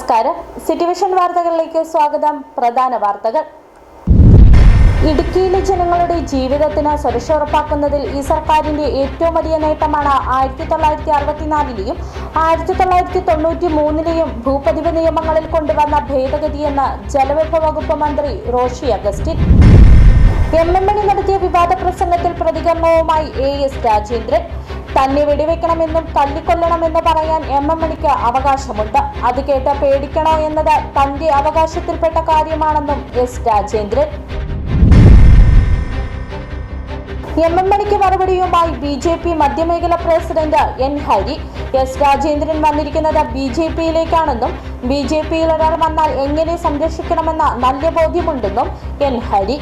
നമസ്കാരം. City vision വാർത്തകളിലേക്ക് സ്വാഗതം. പ്രധാന വാർത്തകൾ. ഇടുക്കിയിലെ ജനങ്ങളുടെ ജീവിതത്തിന് സുരക്ഷ ഉറപ്പാക്കുന്നതിൽ ഈ സർക്കാരിന്റെ ഏറ്റവും വലിയ നേട്ടമാണ് 1964ലെയും 1993ലെയും ഭൂപതിവ് നിയമങ്ങളിൽ കൊണ്ടുവന്ന ഭേദഗതിയെന്ന് ജലവിഭവ വകുപ്പ് മന്ത്രി റോഷി അഗസ്റ്റിൻ. എം.എം.മണി നടത്തിയ വിവാദ പ്രസംഗത്തിൽ പ്രതികരണവുമായി AS രാജേന്ദ്രൻ. തന്നെ വെടിവെക്കണമെന്നും തല്ലിക്കൊല്ലണമെന്ന് പറയാൻ എം.എം.മണിക്ക് അവകാശമുണ്ട്. അത് കേട്ട് പേടിക്കണോ എന്നത് തന്റെ അവകാശത്തിൽപ്പെട്ട കാര്യമാണെന്നും S രാജേന്ദ്രൻ. എം.എം.മണിക്ക് മറുപടിയുമായി BJP മധ്യമേഖല president N Hari. S Rajendran വന്നിരിക്കുന്നത് BJPയിലേക്കാണെന്നും BJPയിൽ ഒരാൾ വന്നാൽ എങ്ങനെ സംരക്ഷിക്കണമെന്ന നല്ല ബോധ്യമുണ്ടെന്നും N ഹരി.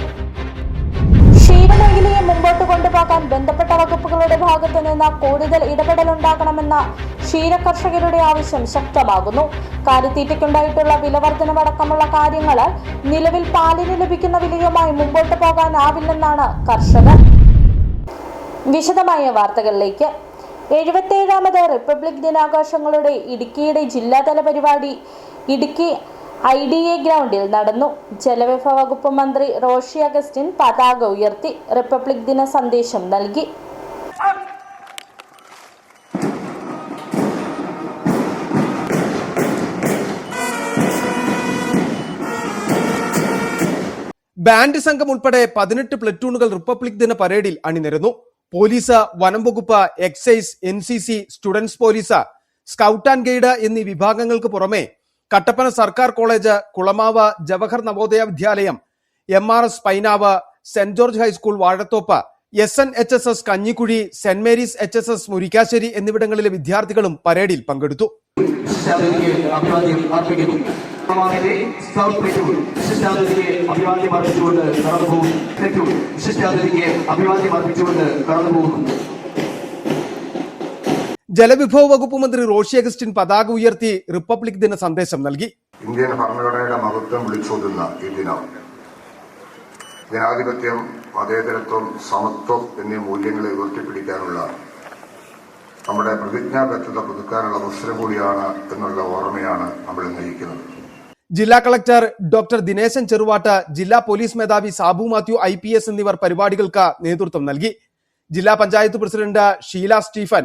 ക്ഷീരമേഖലയെ മുമ്പോട്ട് കൊണ്ടുപോകാൻ ബന്ധപ്പെട്ട വകുപ്പുകളുടെ ഭാഗത്തു നിന്ന് കൂടുതൽ ഇടപെടലുണ്ടാകണമെന്ന ക്ഷീരകർഷകരുടെ ആവശ്യം ശക്തമാകുന്നു. കാലിത്തീറ്റയ്ക്കുണ്ടായിട്ടുള്ള വിലവർധനവടക്കമുള്ള കാര്യങ്ങളാൽ നിലവിൽ പാലിന് ലഭിക്കുന്ന വിലയുമായി മുമ്പോട്ട് പോകാനാവില്ലെന്നാണ് കർഷകർ. വിശദമായ വാർത്തകളിലേക്ക്. 77ാമത് റിപ്പബ്ലിക് ദിനാഘോഷങ്ങളുടെ ഇടുക്കിയുടെ ജില്ലാതല പരിപാടി ഇടുക്കി IDA ഗ്രൗണ്ടിൽ നടന്നു. ജലവിഭവ വകുപ്പ് മന്ത്രി റോഷി അഗസ്റ്റിൻ പതാക ഉയർത്തി റിപ്പബ്ലിക് ദിന സന്ദേശം നൽകി. ബാൻഡ് സംഘം ഉൾപ്പെടെ 18 പ്ലറ്റൂണുകൾ റിപ്പബ്ലിക് ദിന പരേഡിൽ അണിനിരന്നു. പോലീസ്, വനം വകുപ്പ്, excise, NCC, students police, scout and guide എന്നീ വിഭാഗങ്ങൾക്ക് പുറമെ കട്ടപ്പന സർക്കാർ കോളേജ്, കുളമാവ് ജവഹർ നവോദയ വിദ്യാലയം, MRS പൈനാവ്, സെന്റ് George high school Vazhathope, SNHSS Kanjikuzhi, സെന്റ് മേരീസ് HSS മുരിക്കാശ്ശേരി എന്നിവിടങ്ങളിലെ വിദ്യാർത്ഥികളും പരേഡിൽ പങ്കെടുത്തു. ജലവിഭവ വകുപ്പ് മന്ത്രി റോഷി അഗസ്റ്റിൻ പതാക ഉയർത്തി റിപ്പബ്ലിക് ദിന സന്ദേശം നൽകി. ഇന്ത്യൻ ഭരണഘടനയുടെ മഹത്വം വിളിച്ചോതുന്ന ഈ ദിനം ജനാധിപത്യം, മതേതരത്വം, സമത്വം എന്നീ മൂല്യങ്ങളെ ഉയർത്തിപ്പിടിക്കാനുള്ള നമ്മുടെ പ്രതിജ്ഞാബദ്ധത പുതുക്കാനുള്ള അവസരം കൂടിയാണ് എന്നുള്ള ഓർമ്മയാണ് നമ്മൾ നയിക്കുന്നത്. ജില്ലാ കളക്ടർ ഡോക്ടർ ദിനേശൻ ചെറുവാട്ട്, ജില്ലാ പോലീസ് മേധാവി സാബു മാത്യു IPS എന്നിവർ പരിപാടികൾക്ക് നേതൃത്വം നൽകി. ജില്ലാ പഞ്ചായത്ത് പ്രസിഡന്റ് ഷീല സ്റ്റീഫൻ,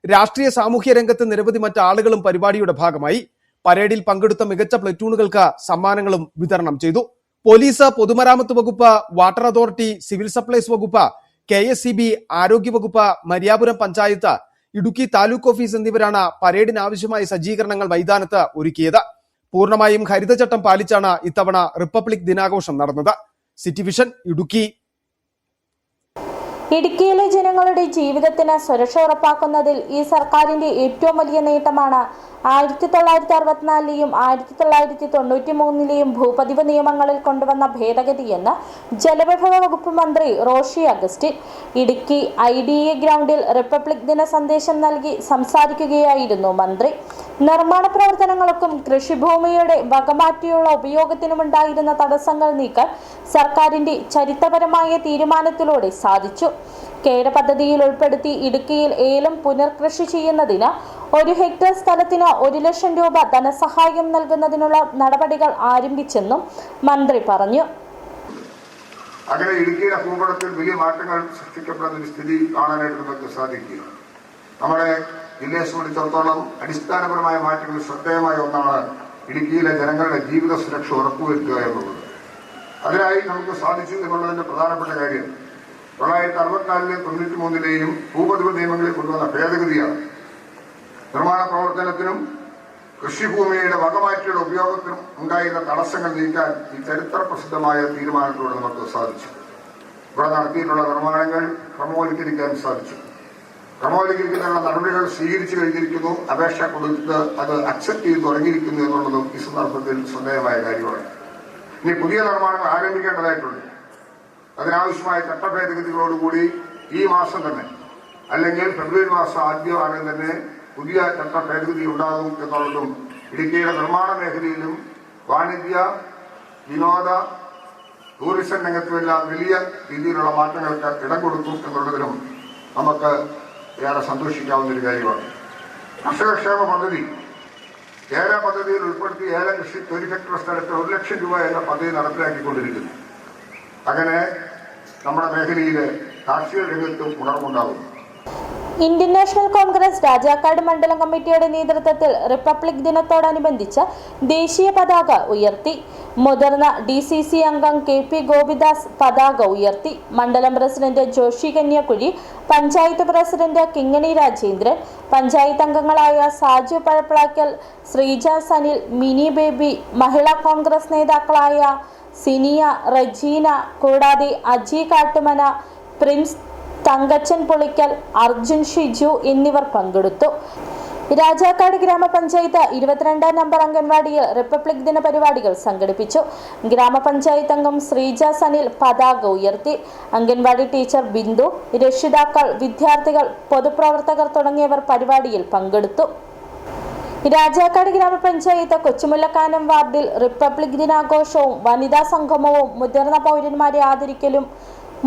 രാഷ്ട്രീയ സാമൂഹ്യ രംഗത്ത് നിരവധി മറ്റാളുകളും പരിപാടിയുടെ ഭാഗമായി. പരേഡിൽ പങ്കെടുത്ത മികച്ച പ്ലറ്റൂണുകൾക്ക് സമ്മാനങ്ങളും വിതരണം ചെയ്തു. പോലീസ്, പൊതുമരാമത്ത് വകുപ്പ്, വാട്ടർ അതോറിറ്റി, സിവിൽ സപ്ലൈസ് വകുപ്പ്, KSCB, ആരോഗ്യ വകുപ്പ്, മരിയാപുരം പഞ്ചായത്ത്, ഇടുക്കി താലൂക്ക് ഓഫീസ് എന്നിവരാണ് പരേഡിന് ആവശ്യമായ സജ്ജീകരണങ്ങൾ മൈതാനത്ത് ഒരുക്കിയത്. പൂർണ്ണമായും ഹരിതചട്ടം പാലിച്ചാണ് ഇത്തവണ റിപ്പബ്ലിക് ദിനാഘോഷം നടന്നത്. City vision Idukki. ഇടുക്കിയിലെ ജനങ്ങളുടെ ജീവിതത്തിന് സുരക്ഷ ഉറപ്പാക്കുന്നതിൽ ഈ സർക്കാരിന്റെ ഏറ്റവും വലിയ നേട്ടമാണ് 1964ലെയും 1993ലെയും ഭൂപതിവ് നിയമങ്ങളിൽ കൊണ്ടുവന്ന ഭേദഗതിയെന്ന് ജലവിഭവ വകുപ്പ് മന്ത്രി റോഷി അഗസ്റ്റിൻ ഇടുക്കി IDA ഗ്രൗണ്ടിൽ റിപ്പബ്ലിക് ദിന സന്ദേശം നൽകി സംസാരിക്കുകയായിരുന്നു മന്ത്രി. നിർമ്മാണ പ്രവർത്തനങ്ങൾക്കും കൃഷിഭൂമിയുടെ വകമാറ്റിയുള്ള ഉപയോഗത്തിനുമുണ്ടായിരുന്ന തടസ്സങ്ങൾ നീക്കാൻ സർക്കാരിന്റെ ചരിത്രപരമായ തീരുമാനത്തിലൂടെ സാധിച്ചു. കേര പദ്ധതിയിൽ ഉൾപ്പെടുത്തി ഇടുക്കിയിൽ ഏലം പുനർകൃഷി ചെയ്യുന്നതിന് 1 ഹെക്ടർ സ്ഥലത്തിന് 1 ലക്ഷം രൂപ ധനസഹായം നൽകുന്നതിനുള്ള നടപടികൾ ആരംഭിച്ചെന്നും മന്ത്രി പറഞ്ഞു. അങ്ങനെ ഇടുക്കിയുടെ ഭൂപടത്തിൽ വലിയ മാറ്റങ്ങൾ സൃഷ്ടിക്കപ്പെടുന്ന ഒരു സ്ഥിതി കാണാനായിട്ട് നമുക്ക് സാധിക്കുക. നമ്മുടെ ജില്ലയെ സംബന്ധിച്ചിടത്തോളം അടിസ്ഥാനപരമായ മാറ്റങ്ങൾ ശ്രദ്ധേയമായ ഒന്നാണ് ഇടുക്കിയിലെ ജനങ്ങളുടെ ജീവിത സുരക്ഷ ഉറപ്പുവരുത്തുക എന്നുള്ളത്. അതിനായി നമുക്ക് സാധിച്ചു എന്നുള്ളതിന്റെ പ്രധാനപ്പെട്ട കാര്യം 1964ലെയും 93ലെയും ഭൂപതിവ് നിയമങ്ങളിൽ കൊണ്ടുവന്ന ഭേദഗതിയാണ്. നിർമ്മാണ പ്രവർത്തനത്തിനും കൃഷിഭൂമിയുടെ വകമാറ്റിയുടെ ഉപയോഗത്തിനും ഉണ്ടായിരുന്ന തടസ്സങ്ങൾ നീക്കാൻ ഈ ചരിത്ര പ്രസിദ്ധമായ തീരുമാനത്തിലൂടെ നമുക്ക് സാധിച്ചു. ഇവിടെ നടത്തിയിട്ടുള്ള നിർമ്മാണങ്ങൾ ക്രമവൽക്കരിക്കാൻ സാധിച്ചു. ക്രമവൽക്കരിക്കുന്നതിനുള്ള നടപടികൾ സ്വീകരിച്ചു കഴിഞ്ഞിരിക്കുന്നു. അപേക്ഷ കൊടുത്ത് അത് അക്സെപ്റ്റ് ചെയ്ത് തുടങ്ങിയിരിക്കുന്നു എന്നുള്ളതും ഈ സന്ദർഭത്തിൽ ശ്രദ്ധേയമായ കാര്യമാണ്. ഇനി പുതിയ നിർമ്മാണങ്ങൾ ആരംഭിക്കേണ്ടതായിട്ടുണ്ട്. അതിനാവശ്യമായ ചട്ടഭേദഗതികളോടുകൂടി ഈ മാസം തന്നെ അല്ലെങ്കിൽ ഫെബ്രുവരി മാസം ആദ്യമാണെങ്കിൽ തന്നെ പുതിയ ചട്ടഭേദഗതി ഉണ്ടാകും എന്നുള്ളതും ഇടുക്കിയുടെ നിർമ്മാണ മേഖലയിലും വാണിജ്യ, വിനോദ, ടൂറിസം രംഗത്തുമെല്ലാം വലിയ രീതിയിലുള്ള മാറ്റങ്ങൾക്ക് ഇടം കൊടുക്കും എന്നുള്ളതിലും നമുക്ക് ഏറെ സന്തോഷിക്കാവുന്ന ഒരു കാര്യമാണ്. കർഷകക്ഷേമ പദ്ധതി ഏല പദ്ധതിയിൽ ഉൾപ്പെടുത്തി ഏലം കൃഷി 1 ഹെക്ടർ സ്ഥലത്ത് 1 ലക്ഷം രൂപ എന്ന പദ്ധതി നടപ്പിലാക്കിക്കൊണ്ടിരിക്കുന്നു. അങ്ങനെ നമ്മുടെ മേഖലയിലെ കാർഷിക രംഗത്തും ഉണർവുണ്ടാകുന്നു. ഇന്ത്യൻ നാഷണൽ കോൺഗ്രസ് രാജാക്കാട് മണ്ഡലം കമ്മിറ്റിയുടെ നേതൃത്വത്തിൽ റിപ്പബ്ലിക് ദിനത്തോടനുബന്ധിച്ച് ദേശീയ പതാക ഉയർത്തി. മുതിർന്ന DCC അംഗം KP ഗോപിദാസ് പതാക ഉയർത്തി. മണ്ഡലം പ്രസിഡന്റ് ജോഷി കന്യാകുഴി, പഞ്ചായത്ത് പ്രസിഡന്റ് കിങ്ങണി രാജേന്ദ്രൻ, പഞ്ചായത്ത് അംഗങ്ങളായ സാജു പഴപ്പ്ളാക്കൽ, ശ്രീജ സനിൽ, മിനി ബേബി, മഹിളാ കോൺഗ്രസ് നേതാക്കളായ സിനിയ, റജീന, കൂടാതെ അജി കാട്ടുമന, പ്രിൻസ്, തങ്കച്ചൻ പുളിക്കൽ, അർജുൻ ഷിജു എന്നിവർ പങ്കെടുത്തു. രാജാക്കാട് ഗ്രാമപഞ്ചായത്ത് 22 നമ്പർ അംഗൻവാടിയിൽ റിപ്പബ്ലിക് ദിന പരിപാടികൾ സംഘടിപ്പിച്ചു. ഗ്രാമപഞ്ചായത്ത് അംഗം ശ്രീജ സനിൽ പതാക ഉയർത്തി. അംഗൻവാടി ടീച്ചർ ബിന്ദു, രക്ഷിതാക്കൾ, വിദ്യാർത്ഥികൾ, പൊതുപ്രവർത്തകർ തുടങ്ങിയവർ പരിപാടിയിൽ പങ്കെടുത്തു. രാജാക്കാട് ഗ്രാമപഞ്ചായത്ത് കൊച്ചുമുല്ലക്കാനം വാർഡിൽ റിപ്പബ്ലിക് ദിനാഘോഷവും വനിതാ സംഗമവും മുതിർന്ന പൗരന്മാരെ ആദരിക്കലും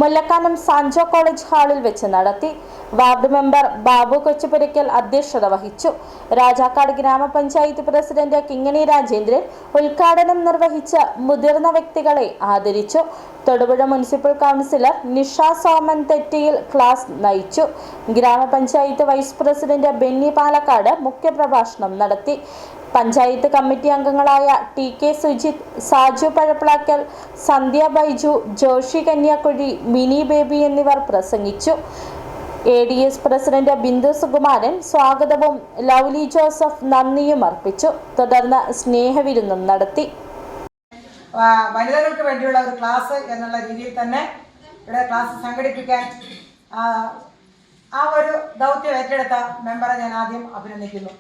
മുല്ലക്കാനം സാൻജോ കോളേജ് ഹാളിൽ വെച്ച് നടത്തി. വാർഡ് മെമ്പർ ബാബു കൊച്ചുപുരയ്ക്കൽ അധ്യക്ഷത വഹിച്ചു. രാജാക്കാട് ഗ്രാമപഞ്ചായത്ത് പ്രസിഡന്റ് കിങ്ങണി രാജേന്ദ്രൻ ഉദ്ഘാടനം നിർവഹിച്ച് മുതിർന്ന വ്യക്തികളെ ആദരിച്ചു. Thodupuzha municipal councillor Nisha Soman Thettiyil class നയിച്ചു. ഗ്രാമപഞ്ചായത്ത് വൈസ് പ്രസിഡന്റ് ബെന്നി പാലക്കാട് മുഖ്യപ്രഭാഷണം നടത്തി. പഞ്ചായത്ത് കമ്മിറ്റി അംഗങ്ങളായ TK സുജിത്, സാജു പഴപ്പ്ളാക്കൽ, സന്ധ്യ ബൈജു, ജോഷി കന്യാകുഴി, മിനി ബേബി എന്നിവർ പ്രസംഗിച്ചു. ADS പ്രസിഡന്റ് ബിന്ദു സുകുമാരൻ സ്വാഗതവും ലൗലി ജോസഫ് നന്ദിയും അർപ്പിച്ചു. തുടർന്ന് സ്നേഹവിരുന്നും നടത്തി. വനിതകൾക്ക് വേണ്ടിയുള്ള ഒരു ക്ലാസ് എന്നുള്ള രീതിയിൽ തന്നെ ഇവിടെ ക്ലാസ് സംഘടിപ്പിക്കാൻ ആ ഒരു ദൗത്യം ഏറ്റെടുത്ത മെമ്പറെ ഞാൻ ആദ്യം അഭിനന്ദിക്കുന്നു.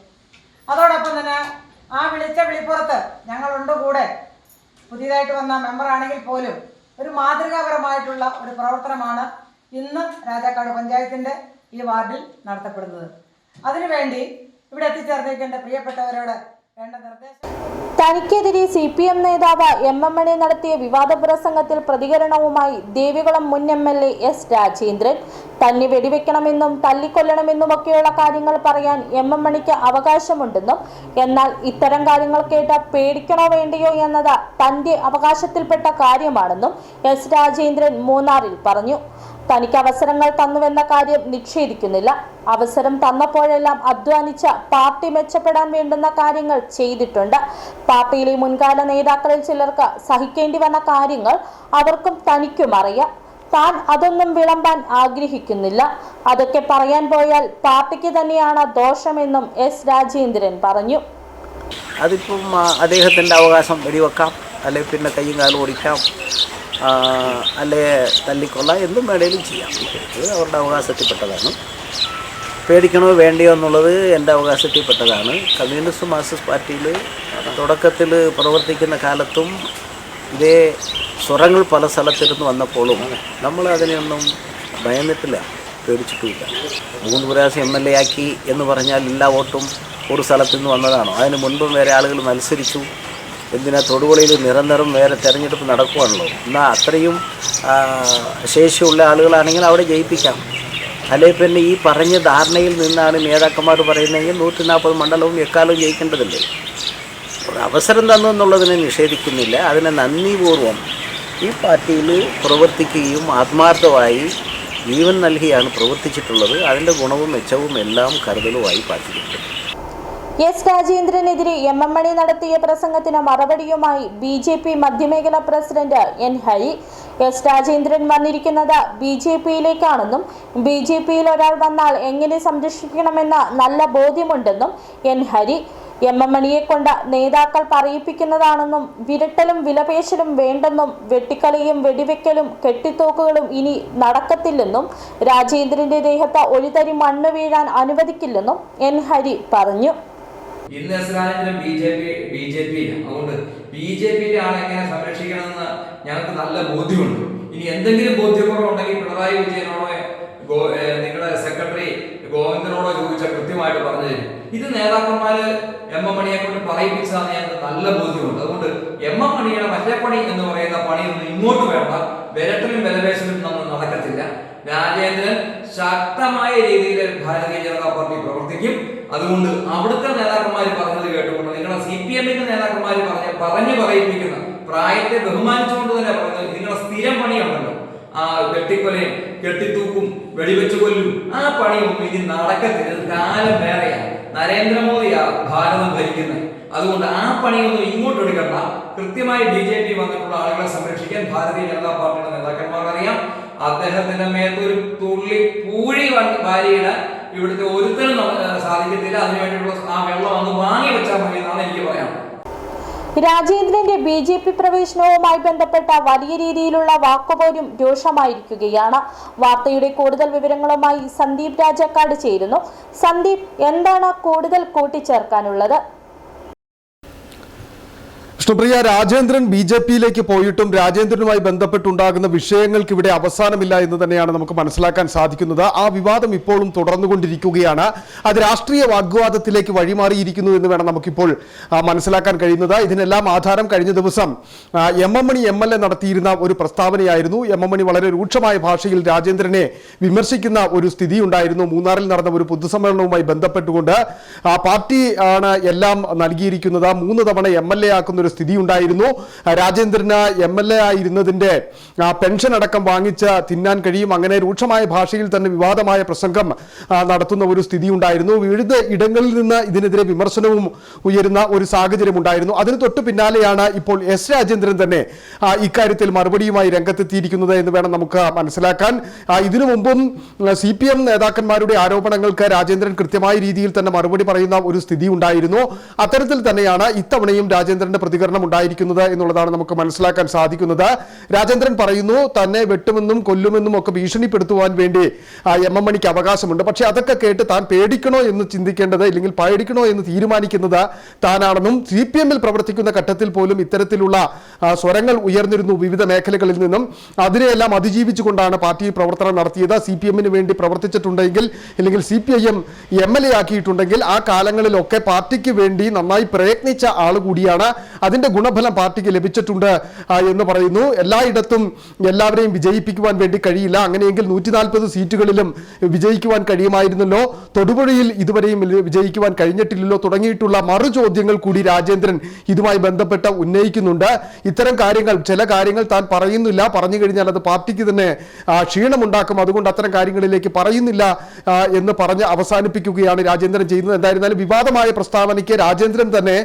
അതോടൊപ്പം തന്നെ ആ വിളിച്ച വിളിപ്പുറത്ത് ഞങ്ങളുണ്ട് കൂടെ. പുതിയതായിട്ട് വന്ന മെമ്പറാണെങ്കിൽ പോലും ഒരു മാതൃകാപരമായിട്ടുള്ള ഒരു പ്രവർത്തനമാണ് ഇന്ന് രാജാക്കാട് പഞ്ചായത്തിൻ്റെ ഈ വാർഡിൽ നടത്തപ്പെടുന്നത്. അതിനുവേണ്ടി ഇവിടെ എത്തിച്ചേർന്നിരിക്കേണ്ട പ്രിയപ്പെട്ടവരോട് വേണ്ട നിർദ്ദേശം. തനിക്കെതിരെ CPM നേതാവ് MM മണി നടത്തിയ വിവാദ പ്രസംഗത്തിൽ പ്രതികരണവുമായി ദേവികുളം മുൻ MLA S രാജേന്ദ്രൻ. തന്നെ വെടിവെക്കണമെന്നും തല്ലിക്കൊല്ലണമെന്നുമൊക്കെയുള്ള കാര്യങ്ങൾ പറയാൻ MM മണിക്ക് അവകാശമുണ്ടെന്നും എന്നാൽ ഇത്തരം കാര്യങ്ങൾ കേട്ട് പേടിക്കണോ വേണ്ടയോ എന്നത് തന്റെ അവകാശത്തിൽപ്പെട്ട കാര്യമാണെന്നും S രാജേന്ദ്രൻ മൂന്നാറിൽ പറഞ്ഞു. തനിക്ക് അവസരങ്ങൾ തന്നുവെന്ന കാര്യം നിഷേധിക്കുന്നില്ല. അവസരം തന്നപ്പോഴെല്ലാം അധ്വാനിച്ച പാർട്ടി മെച്ചപ്പെടാൻ വേണ്ടുന്ന കാര്യങ്ങൾ ചെയ്തിട്ടുണ്ട്. പാർട്ടിയിലെ മുൻകാല നേതാക്കളിൽ ചിലർക്ക് സഹിക്കേണ്ടി വന്ന കാര്യങ്ങൾ അവർക്കും തനിക്കും അറിയാം. താൻ അതൊന്നും വിളമ്പാൻ ആഗ്രഹിക്കുന്നില്ല. അതൊക്കെ പറയാൻ പോയാൽ പാർട്ടിക്ക് തന്നെയാണ് ദോഷമെന്നും S രാജേന്ദ്രൻ പറഞ്ഞു. അതിപ്പം അദ്ദേഹത്തിൻ്റെ അവകാശം വെടിവെക്കാം, അല്ലെങ്കിൽ പിന്നെ കയ്യും കാലും ഓടിക്കാം, അല്ലെ തല്ലിക്കൊള്ളാം, എന്തും വേണേലും ചെയ്യാം. ഇത് അവരുടെ അവകാശത്തിൽപ്പെട്ടതാണ്. പേടിക്കണോ വേണ്ടിയോ എന്നുള്ളത് എൻ്റെ അവകാശത്തിൽപ്പെട്ടതാണ്. കമ്മ്യൂണിസ്റ്റ് മാർക്സിസ്റ്റ് പാർട്ടിയിൽ തുടക്കത്തിൽ പ്രവർത്തിക്കുന്ന കാലത്തും ഇതേ സ്വരങ്ങൾ പല സ്ഥലത്തിരുന്ന് വന്നപ്പോഴും നമ്മൾ അതിനെയൊന്നും ഭയന്നിട്ടില്ല, പേടിച്ചിട്ടുമില്ല. 3 പ്രാവശ്യം MLA ആക്കി എന്ന് പറഞ്ഞാൽ എല്ലാ വോട്ടും ഒരു സ്ഥലത്തു നിന്ന് വന്നതാണോ? അതിന് മുൻപും വേറെ ആളുകൾ മത്സരിച്ചു. എന്തിനാ തൊടുപുഴയിൽ നിരന്തരം വേറെ തെരഞ്ഞെടുപ്പ് നടക്കുവാണല്ലോ. എന്നാൽ അത്രയും ശേഷിയുള്ള ആളുകളാണെങ്കിൽ അവിടെ ജയിപ്പിക്കാം. അല്ലെങ്കിൽ പിന്നെ ഈ പറഞ്ഞ ധാരണയിൽ നിന്നാണ് നേതാക്കന്മാർ പറയുന്നതെങ്കിൽ 140 മണ്ഡലവും എക്കാലവും ജയിക്കേണ്ടതല്ലേ. അവസരം തന്നു എന്നുള്ളതിനെ നിഷേധിക്കുന്നില്ല. അതിനെ നന്ദിപൂർവ്വം ഈ പാർട്ടിയിൽ പ്രവർത്തിക്കുകയും ആത്മാർത്ഥമായി ജീവൻ നൽകിയാണ് പ്രവർത്തിച്ചിട്ടുള്ളത്. അതിൻ്റെ ഗുണവും മെച്ചവും എല്ലാം കരുതലുമായി പാർട്ടിക്കുണ്ട്. S രാജേന്ദ്രനെതിരെ MM മണി നടത്തിയ പ്രസംഗത്തിന് മറുപടിയുമായി BJP മധ്യമേഖലാ president N Hari. S Rajendran വന്നിരിക്കുന്നത് BJPയിലേക്കാണെന്നും BJPയിൽ ഒരാൾ വന്നാൽ എങ്ങനെ സംരക്ഷിക്കണമെന്ന നല്ല ബോധ്യമുണ്ടെന്നും N ഹരി. MM മണിയെ കൊണ്ട് നേതാക്കൾ പറയിപ്പിക്കുന്നതാണെന്നും വിരട്ടലും വിലപേശലും വേണ്ടെന്നും വെട്ടിക്കളിയും വെടിവെക്കലും കെട്ടിത്തോക്കുകളും ഇനി നടക്കത്തില്ലെന്നും രാജേന്ദ്രന്റെ ദേഹത്ത് ഒരു തരി മണ്ണ് വീഴാൻ അനുവദിക്കില്ലെന്നും N ഹരി പറഞ്ഞു. ഇന്ന് S രാജേന്ദ്രൻ ബിജെപിയിലാണ്. അതുകൊണ്ട് BJPയിലെ ആളെ എങ്ങനെ സംരക്ഷിക്കണമെന്ന് ഞങ്ങൾക്ക് നല്ല ബോധ്യമുണ്ട്. ഇനി എന്തെങ്കിലും ബോധ്യക്കുറവുണ്ടെങ്കിൽ പിണറായി വിജയനോടോ നിങ്ങളുടെ സെക്രട്ടറി ഗോവിന്ദനോടോ ചോദിച്ചാൽ കൃത്യമായിട്ട് പറഞ്ഞു തരും. ഇത് നേതാക്കന്മാര് MM മണിയെ കൊണ്ട് പറയിപ്പിച്ചതാണെന്ന് ഞങ്ങൾക്ക് നല്ല ബോധ്യമുണ്ട്. അതുകൊണ്ട് MM മണിയുടെ മറ്റേ പണി എന്ന് പറയുന്ന പണിയൊന്നും ഇങ്ങോട്ട് വേണ്ട. വിരട്ടലും വിലപേശലും നമ്മൾ നടക്കത്തില്ല. രാജേന്ദ്രൻ ശക്തമായ രീതിയിൽ ഭാരതീയ ജനതാ പാർട്ടി പ്രവർത്തിക്കും. അതുകൊണ്ട് അവിടുത്തെ നേതാക്കന്മാർ പറഞ്ഞത് കേട്ടുകൊണ്ട് നിങ്ങളെ CPM-ന്റെ നേതാക്കന്മാർ പറഞ്ഞു പറയിപ്പിക്കുന്ന, പ്രായത്തെ ബഹുമാനിച്ചുകൊണ്ട് തന്നെ പറഞ്ഞത്, നിങ്ങളെ സ്ഥിരം പണിയുണ്ടല്ലോ, ആ വെട്ടിക്കൊലയും കെട്ടിത്തൂക്കും വെടിവെച്ചു കൊല്ലും, ആ പണിയൊന്നും ഇനി നടക്കത്തില്ല. കാലം വേറെയാണ്. നരേന്ദ്രമോദിയാ ഭാരതം ഭരിക്കുന്നത്. അതുകൊണ്ട് ആ പണിയൊന്നും ഇങ്ങോട്ട് എടുക്കണ്ട. കൃത്യമായി BJP വന്നിട്ടുള്ള ആളുകളെ സംരക്ഷിക്കാൻ ഭാരതീയ ജനതാ പാർട്ടിയുടെ നേതാക്കന്മാർക്ക് അറിയാം. അദ്ദേഹത്തിന്റെ മേത്ത് ഒരു തുള്ളി പൂഴി വാരിയിടാൻ ഇവിടുത്തെ ഒരുത്തരും സാധിക്കത്തില്ല. അതിനുവേണ്ടിയുള്ള ആ വെള്ളം ഒന്ന് വാങ്ങി വെച്ചാൽ മതി എന്നാണ് എനിക്ക് പറയാം. രാജേന്ദ്രന്റെ BJP പ്രവേശനവുമായി ബന്ധപ്പെട്ട വലിയ രീതിയിലുള്ള വാക്കുപോരും രൂക്ഷമായിരിക്കുകയാണ്. വാർത്തയുടെ കൂടുതൽ വിവരങ്ങളുമായി സന്ദീപ് രാജാക്കാട് ചേരുന്നു. സന്ദീപ്, എന്താണ് കൂടുതൽ കൂട്ടിച്ചേർക്കാനുള്ളത്? വിഷ്ണുപ്രിയ, രാജേന്ദ്രൻ BJP-യിലേക്ക് പോയിട്ടും രാജേന്ദ്രനുമായി ബന്ധപ്പെട്ടുണ്ടാകുന്ന വിഷയങ്ങൾക്ക് ഇവിടെ അവസാനമില്ല എന്ന് തന്നെയാണ് നമുക്ക് മനസ്സിലാക്കാൻ സാധിക്കുന്നത്. ആ വിവാദം ഇപ്പോഴും തുടർന്നുകൊണ്ടിരിക്കുകയാണ്. അത് രാഷ്ട്രീയ വാഗ്വാദത്തിലേക്ക് വഴിമാറിയിരിക്കുന്നു എന്ന് വേണം നമുക്കിപ്പോൾ മനസ്സിലാക്കാൻ കഴിയുന്നത്. ഇതിനെല്ലാം ആധാരം കഴിഞ്ഞ ദിവസം M.M. മണി MLA നടത്തിയിരുന്ന ഒരു പ്രസ്താവനയായിരുന്നു. M.M. മണി വളരെ രൂക്ഷമായ ഭാഷയിൽ രാജേന്ദ്രനെ വിമർശിക്കുന്ന ഒരു സ്ഥിതി ഉണ്ടായിരുന്നു. മൂന്നാറിൽ നടന്ന ഒരു പൊതുസമ്മേളനവുമായി ബന്ധപ്പെട്ടുകൊണ്ട് പാർട്ടി ആണ് എല്ലാം നൽകിയിരിക്കുന്നത്, 3 തവണ MLA ആക്കുന്ന സ്ഥിതി ഉണ്ടായിരുന്നു. രാജേന്ദ്രന് MLA ആയിരുന്നതിന്റെ പെൻഷൻ അടക്കം വാങ്ങിച്ച് തിന്നാൻ കഴിയും. അങ്ങനെ രൂക്ഷമായ ഭാഷയിൽ തന്നെ വിവാദമായ പ്രസംഗം നടത്തുന്ന ഒരു സ്ഥിതി ഉണ്ടായിരുന്നു. വിവിധ ഇടങ്ങളിൽ നിന്ന് ഇതിനെതിരെ വിമർശനവും ഉയരുന്ന ഒരു സാഹചര്യം ഉണ്ടായിരുന്നു. അതിന് തൊട്ട് പിന്നാലെയാണ് ഇപ്പോൾ S. രാജേന്ദ്രൻ തന്നെ ഇക്കാര്യത്തിൽ മറുപടിയുമായി രംഗത്തെത്തിയിരിക്കുന്നത് എന്ന് വേണം നമുക്ക് മനസ്സിലാക്കാൻ. ഇതിനു മുമ്പും CPM നേതാക്കന്മാരുടെ ആരോപണങ്ങൾക്ക് രാജേന്ദ്രൻ കൃത്യമായ രീതിയിൽ തന്നെ മറുപടി പറയുന്ന ഒരു സ്ഥിതി ഉണ്ടായിരുന്നു. അത്തരത്തിൽ തന്നെയാണ് ഇത്തവണയും രാജേന്ദ്രന്റെ പ്രതികരണം ഉണ്ടായിരിക്കുന്നത് എന്നുള്ളതാണ് നമുക്ക് മനസ്സിലാക്കാൻ സാധിക്കുന്നത്. രാജേന്ദ്രൻ പറയുന്നു, തന്നെ വെട്ടുമെന്നും കൊല്ലുമെന്നും ഒക്കെ ഭീഷണിപ്പെടുത്തുവാൻ വേണ്ടി M.M. മണിക്ക് അവകാശമുണ്ട്. പക്ഷെ അതൊക്കെ കേട്ട് താൻ പേടിക്കണോ എന്ന് ചിന്തിക്കേണ്ടത്, ഇല്ലെങ്കിൽ പേടിക്കണോ എന്ന് തീരുമാനിക്കുന്നത് താനാണെന്നും CPM-ൽ പ്രവർത്തിക്കുന്ന ഘട്ടത്തിൽ പോലും ഇത്തരത്തിലുള്ള സ്വരങ്ങൾ ഉയർന്നിരുന്നു വിവിധ മേഖലകളിൽ നിന്നും. അതിനെയെല്ലാം അതിജീവിച്ചുകൊണ്ടാണ് പാർട്ടി പ്രവർത്തനം നടത്തിയത്. CPM-ന് വേണ്ടി പ്രവർത്തിച്ചിട്ടുണ്ടെങ്കിൽ, അല്ലെങ്കിൽ CPIM MLA ആക്കിയിട്ടുണ്ടെങ്കിൽ ആ കാലങ്ങളിലൊക്കെ പാർട്ടിക്ക് വേണ്ടി നന്നായി പ്രയത്നിച്ച ആൾ കൂടിയാണ്. അതിന്റെ ഗുണഫലം പാർട്ടിക്ക് ലഭിച്ചിട്ടുണ്ട് എന്ന് പറയുന്നു. എല്ലായിടത്തും എല്ലാവരെയും വിജയിപ്പിക്കുവാൻ വേണ്ടി കഴിയില്ല. അങ്ങനെയെങ്കിൽ 140 സീറ്റുകളിലും വിജയിക്കുവാൻ കഴിയുമായിരുന്നല്ലോ, തൊടുപുഴയിൽ ഇതുവരെയും വിജയിക്കുവാൻ കഴിഞ്ഞിട്ടില്ലല്ലോ തുടങ്ങിയിട്ടുള്ള മറുചോദ്യങ്ങൾ കൂടി രാജേന്ദ്രൻ ഇതുമായി ബന്ധപ്പെട്ട് ഉന്നയിക്കുന്നുണ്ട്. ഇത്തരം കാര്യങ്ങൾ, ചില കാര്യങ്ങൾ താൻ പറയുന്നില്ല, പറഞ്ഞു കഴിഞ്ഞാൽ അത് പാർട്ടിക്ക് തന്നെ ക്ഷീണമുണ്ടാക്കും, അതുകൊണ്ട് അത്തരം കാര്യങ്ങളിലേക്ക് പറയുന്നില്ല എന്ന് പറഞ്ഞ് അവസാനിപ്പിക്കുകയാണ് രാജേന്ദ്രൻ ചെയ്യുന്നത്. എന്തായിരുന്നാലും വിവാദമായ പ്രസ്താവനയ്ക്ക് രാജേന്ദ്രൻ തന്നെ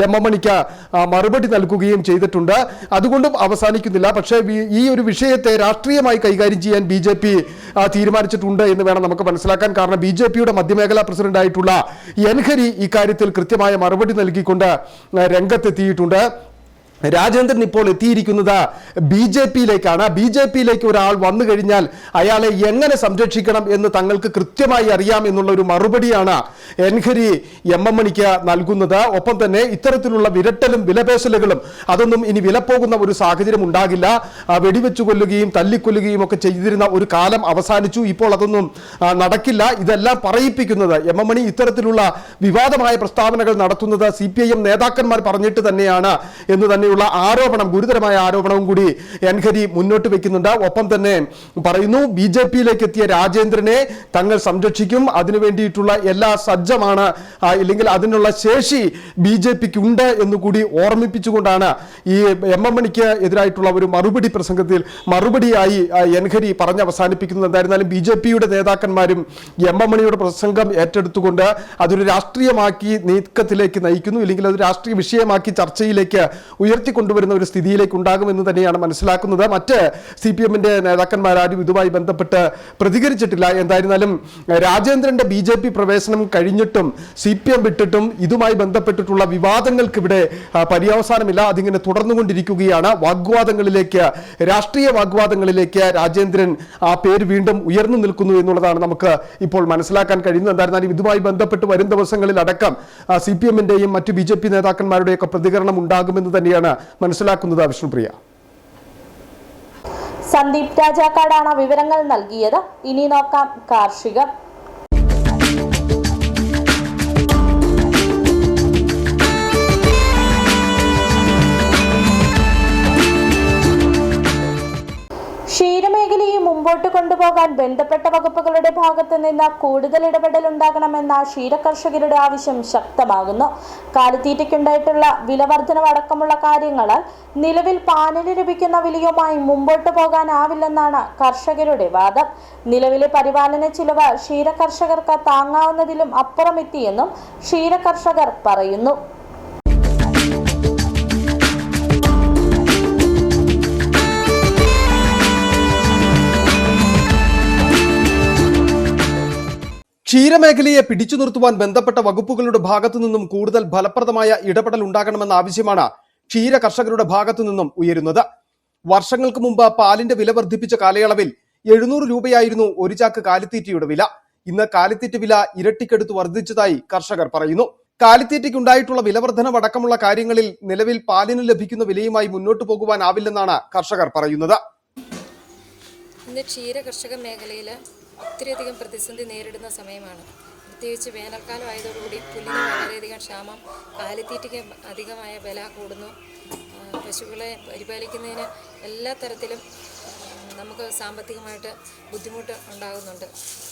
M.M. മണിക്ക് മറുപടി നൽകുകയും ചെയ്തിട്ടുണ്ട്. അതുകൊണ്ടും അവസാനിക്കുന്നില്ല. പക്ഷേ ഈ ഒരു വിഷയത്തെ രാഷ്ട്രീയമായി കൈകാര്യം ചെയ്യാൻ BJP തീരുമാനിച്ചിട്ടുണ്ട് എന്ന് വേണം നമുക്ക് മനസ്സിലാക്കാൻ. കാരണം BJP-യുടെ മധ്യമേഖലാ പ്രസിഡന്റായിട്ടുള്ള എൻഹരി ഇക്കാര്യത്തിൽ കൃത്യമായ മറുപടി നൽകിക്കൊണ്ട് രംഗത്തെത്തിയിട്ടുണ്ട്. രാജേന്ദ്രൻ ഇപ്പോൾ എത്തിയിരിക്കുന്നത് BJP-യിലേക്കാണ്. BJP-യിലേക്ക് ഒരാൾ വന്നു കഴിഞ്ഞാൽ അയാളെ എങ്ങനെ സംരക്ഷിക്കണം എന്ന് തങ്ങൾക്ക് കൃത്യമായി അറിയാം എന്നുള്ള ഒരു മറുപടിയാണ് എൻഹരി M.M. മണിക്ക് നൽകുന്നത്. ഒപ്പം തന്നെ ഇത്തരത്തിലുള്ള വിരട്ടലും വിലപേശലുകളും അതൊന്നും ഇനി വിലപ്പോകുന്ന ഒരു സാഹചര്യം ഉണ്ടാകില്ല. വെടിവെച്ചു കൊല്ലുകയും തല്ലിക്കൊല്ലുകയും ഒക്കെ ചെയ്തിരുന്ന ഒരു കാലം അവസാനിച്ചു. ഇപ്പോൾ അതൊന്നും നടക്കില്ല. ഇതെല്ലാം പറയിപ്പിക്കുന്നത് M.M. മണി ഇത്തരത്തിലുള്ള വിവാദമായ പ്രസ്താവനകൾ നടത്തുന്നത് CPIM നേതാക്കന്മാർ പറഞ്ഞിട്ട് തന്നെയാണ് എന്ന് തന്നെ ആരോപണം, ഗുരുതരമായ ആരോപണവും കൂടി എൻഹരി മുന്നോട്ട് വെക്കുന്നുണ്ട്. ഒപ്പം തന്നെ പറയുന്നു, BJP-യിലേക്ക് എത്തിയ രാജേന്ദ്രനെ തങ്ങൾ സംരക്ഷിക്കും, അതിനു വേണ്ടിയിട്ടുള്ള എല്ലാ സജ്ജമാണ്, ഇല്ലെങ്കിൽ അതിനുള്ള ശേഷി BJP-ക്ക് ഉണ്ട് എന്നുകൂടി ഓർമ്മിപ്പിച്ചുകൊണ്ടാണ് ഈ M.M. മണിക്ക് എതിരായിട്ടുള്ള ഒരു മറുപടി പ്രസംഗത്തിൽ മറുപടിയായി എൻഹരി പറഞ്ഞ് അവസാനിപ്പിക്കുന്നത്. എന്തായിരുന്നാലും BJP-യുടെ നേതാക്കന്മാരും M.M. മണിയുടെ പ്രസംഗം ഏറ്റെടുത്തുകൊണ്ട് അതൊരു രാഷ്ട്രീയമാക്കി നീക്കത്തിലേക്ക് നയിക്കുന്നു, ഇല്ലെങ്കിൽ അത് രാഷ്ട്രീയ വിഷയമാക്കി ചർച്ചയിലേക്ക് ഉയർത്തിക്കൊണ്ടുവരുന്ന ഒരു സ്ഥിതിയിലേക്ക് ഉണ്ടാകുമെന്ന് തന്നെയാണ് മനസ്സിലാക്കുന്നത്. മറ്റ് CPM-ന്റെ നേതാക്കന്മാരും ഇതുമായി ബന്ധപ്പെട്ട് പ്രതികരിച്ചിട്ടില്ല. എന്തായിരുന്നാലും രാജേന്ദ്രന്റെ BJP പ്രവേശനം കഴിഞ്ഞിട്ടും CPM വിട്ടിട്ടും ഇതുമായി ബന്ധപ്പെട്ടിട്ടുള്ള വിവാദങ്ങൾക്ക് ഇവിടെ പര്യവസാനമില്ല. അതിങ്ങനെ തുടർന്നുകൊണ്ടിരിക്കുകയാണ്. വാഗ്വാദങ്ങളിലേക്ക്, രാഷ്ട്രീയ വാഗ്വാദങ്ങളിലേക്ക് രാജേന്ദ്രൻ ആ പേര് വീണ്ടും ഉയർന്നു നിൽക്കുന്നു എന്നുള്ളതാണ് നമുക്ക് ഇപ്പോൾ മനസ്സിലാക്കാൻ കഴിയുന്നത്. എന്തായിരുന്നാലും ഇതുമായി ബന്ധപ്പെട്ട് വരും ദിവസങ്ങളിൽ അടക്കം CPM-ന്റെയും മറ്റ് BJP നേതാക്കന്മാരുടെയൊക്കെ പ്രതികരണം ഉണ്ടാകുമെന്ന് തന്നെയാണ് മനസ്സിലാക്കുന്നത്. വിഷ്ണുപ്രിയ, സന്ദീപ് രാജാക്കാടാണ് വിവരങ്ങൾ നൽകിയത്. ഇനി നോക്കാം കാർഷികം. ക്ഷീരമേഖലയെ മുമ്പോട്ട് മുമ്പോട്ട് കൊണ്ടുപോകാൻ ബന്ധപ്പെട്ട വകുപ്പുകളുടെ ഭാഗത്തു നിന്ന് കൂടുതൽ ഇടപെടൽ ഉണ്ടാകണമെന്ന ക്ഷീരകർഷകരുടെ ആവശ്യം ശക്തമാകുന്നു. കാലിത്തീറ്റയ്ക്കുണ്ടായിട്ടുള്ള വിലവർധനവ് അടക്കമുള്ള കാര്യങ്ങളാൽ നിലവിൽ പാലിന് ലഭിക്കുന്ന വിലയുമായി മുമ്പോട്ട് പോകാനാവില്ലെന്നാണ് കർഷകരുടെ വാദം. നിലവിലെ പരിപാലന ചിലവ് ക്ഷീരകർഷകർക്ക് താങ്ങാവുന്നതിലും അപ്പുറമെത്തിയെന്നും ക്ഷീരകർഷകർ പറയുന്നു. ക്ഷീരമേഖലയെ പിടിച്ചു നിർത്തുവാൻ ബന്ധപ്പെട്ട വകുപ്പുകളുടെ ഭാഗത്തു നിന്നും കൂടുതൽ ഫലപ്രദമായ ഇടപെടൽ ഉണ്ടാകണമെന്ന ആവശ്യമാണ് ക്ഷീര കർഷകരുടെ ഭാഗത്തു നിന്നും ഉയരുന്നത്. വർഷങ്ങൾക്ക് മുമ്പ് പാലിന്റെ വില വർദ്ധിപ്പിച്ച കാലയളവിൽ 700 രൂപയായിരുന്നു ഒരു ചാക്ക് കാലിത്തീറ്റയുടെ വില. ഇന്ന് കാലിത്തീറ്റ വില ഇരട്ടിക്കടുത്ത് വർദ്ധിച്ചതായി കർഷകർ പറയുന്നു. കാലിത്തീറ്റയ്ക്കുണ്ടായിട്ടുള്ള വിലവർധനവ് അടക്കമുള്ള കാര്യങ്ങളിൽ നിലവിൽ പാലിന് ലഭിക്കുന്ന വിലയുമായി മുന്നോട്ട് പോകുവാനാവില്ലെന്നാണ് കർഷകർ പറയുന്നത്. ഇന്ന് ക്ഷീര കർഷക മേഖലയിൽ ഒത്തിരിയധികം പ്രതിസന്ധി നേരിടുന്ന സമയമാണ്. പ്രത്യേകിച്ച് വേനൽക്കാലം ആയതോടുകൂടി പുല്ലിന് വളരെയധികം ക്ഷാമം, കാലിത്തീറ്റയ്ക്ക് അധികമായ വില കൂടുന്നു. പശുക്കളെ പരിപാലിക്കുന്നതിന് എല്ലാ തരത്തിലും നമുക്ക് സാമ്പത്തികമായിട്ട് ബുദ്ധിമുട്ട് ഉണ്ടാകുന്നുണ്ട്.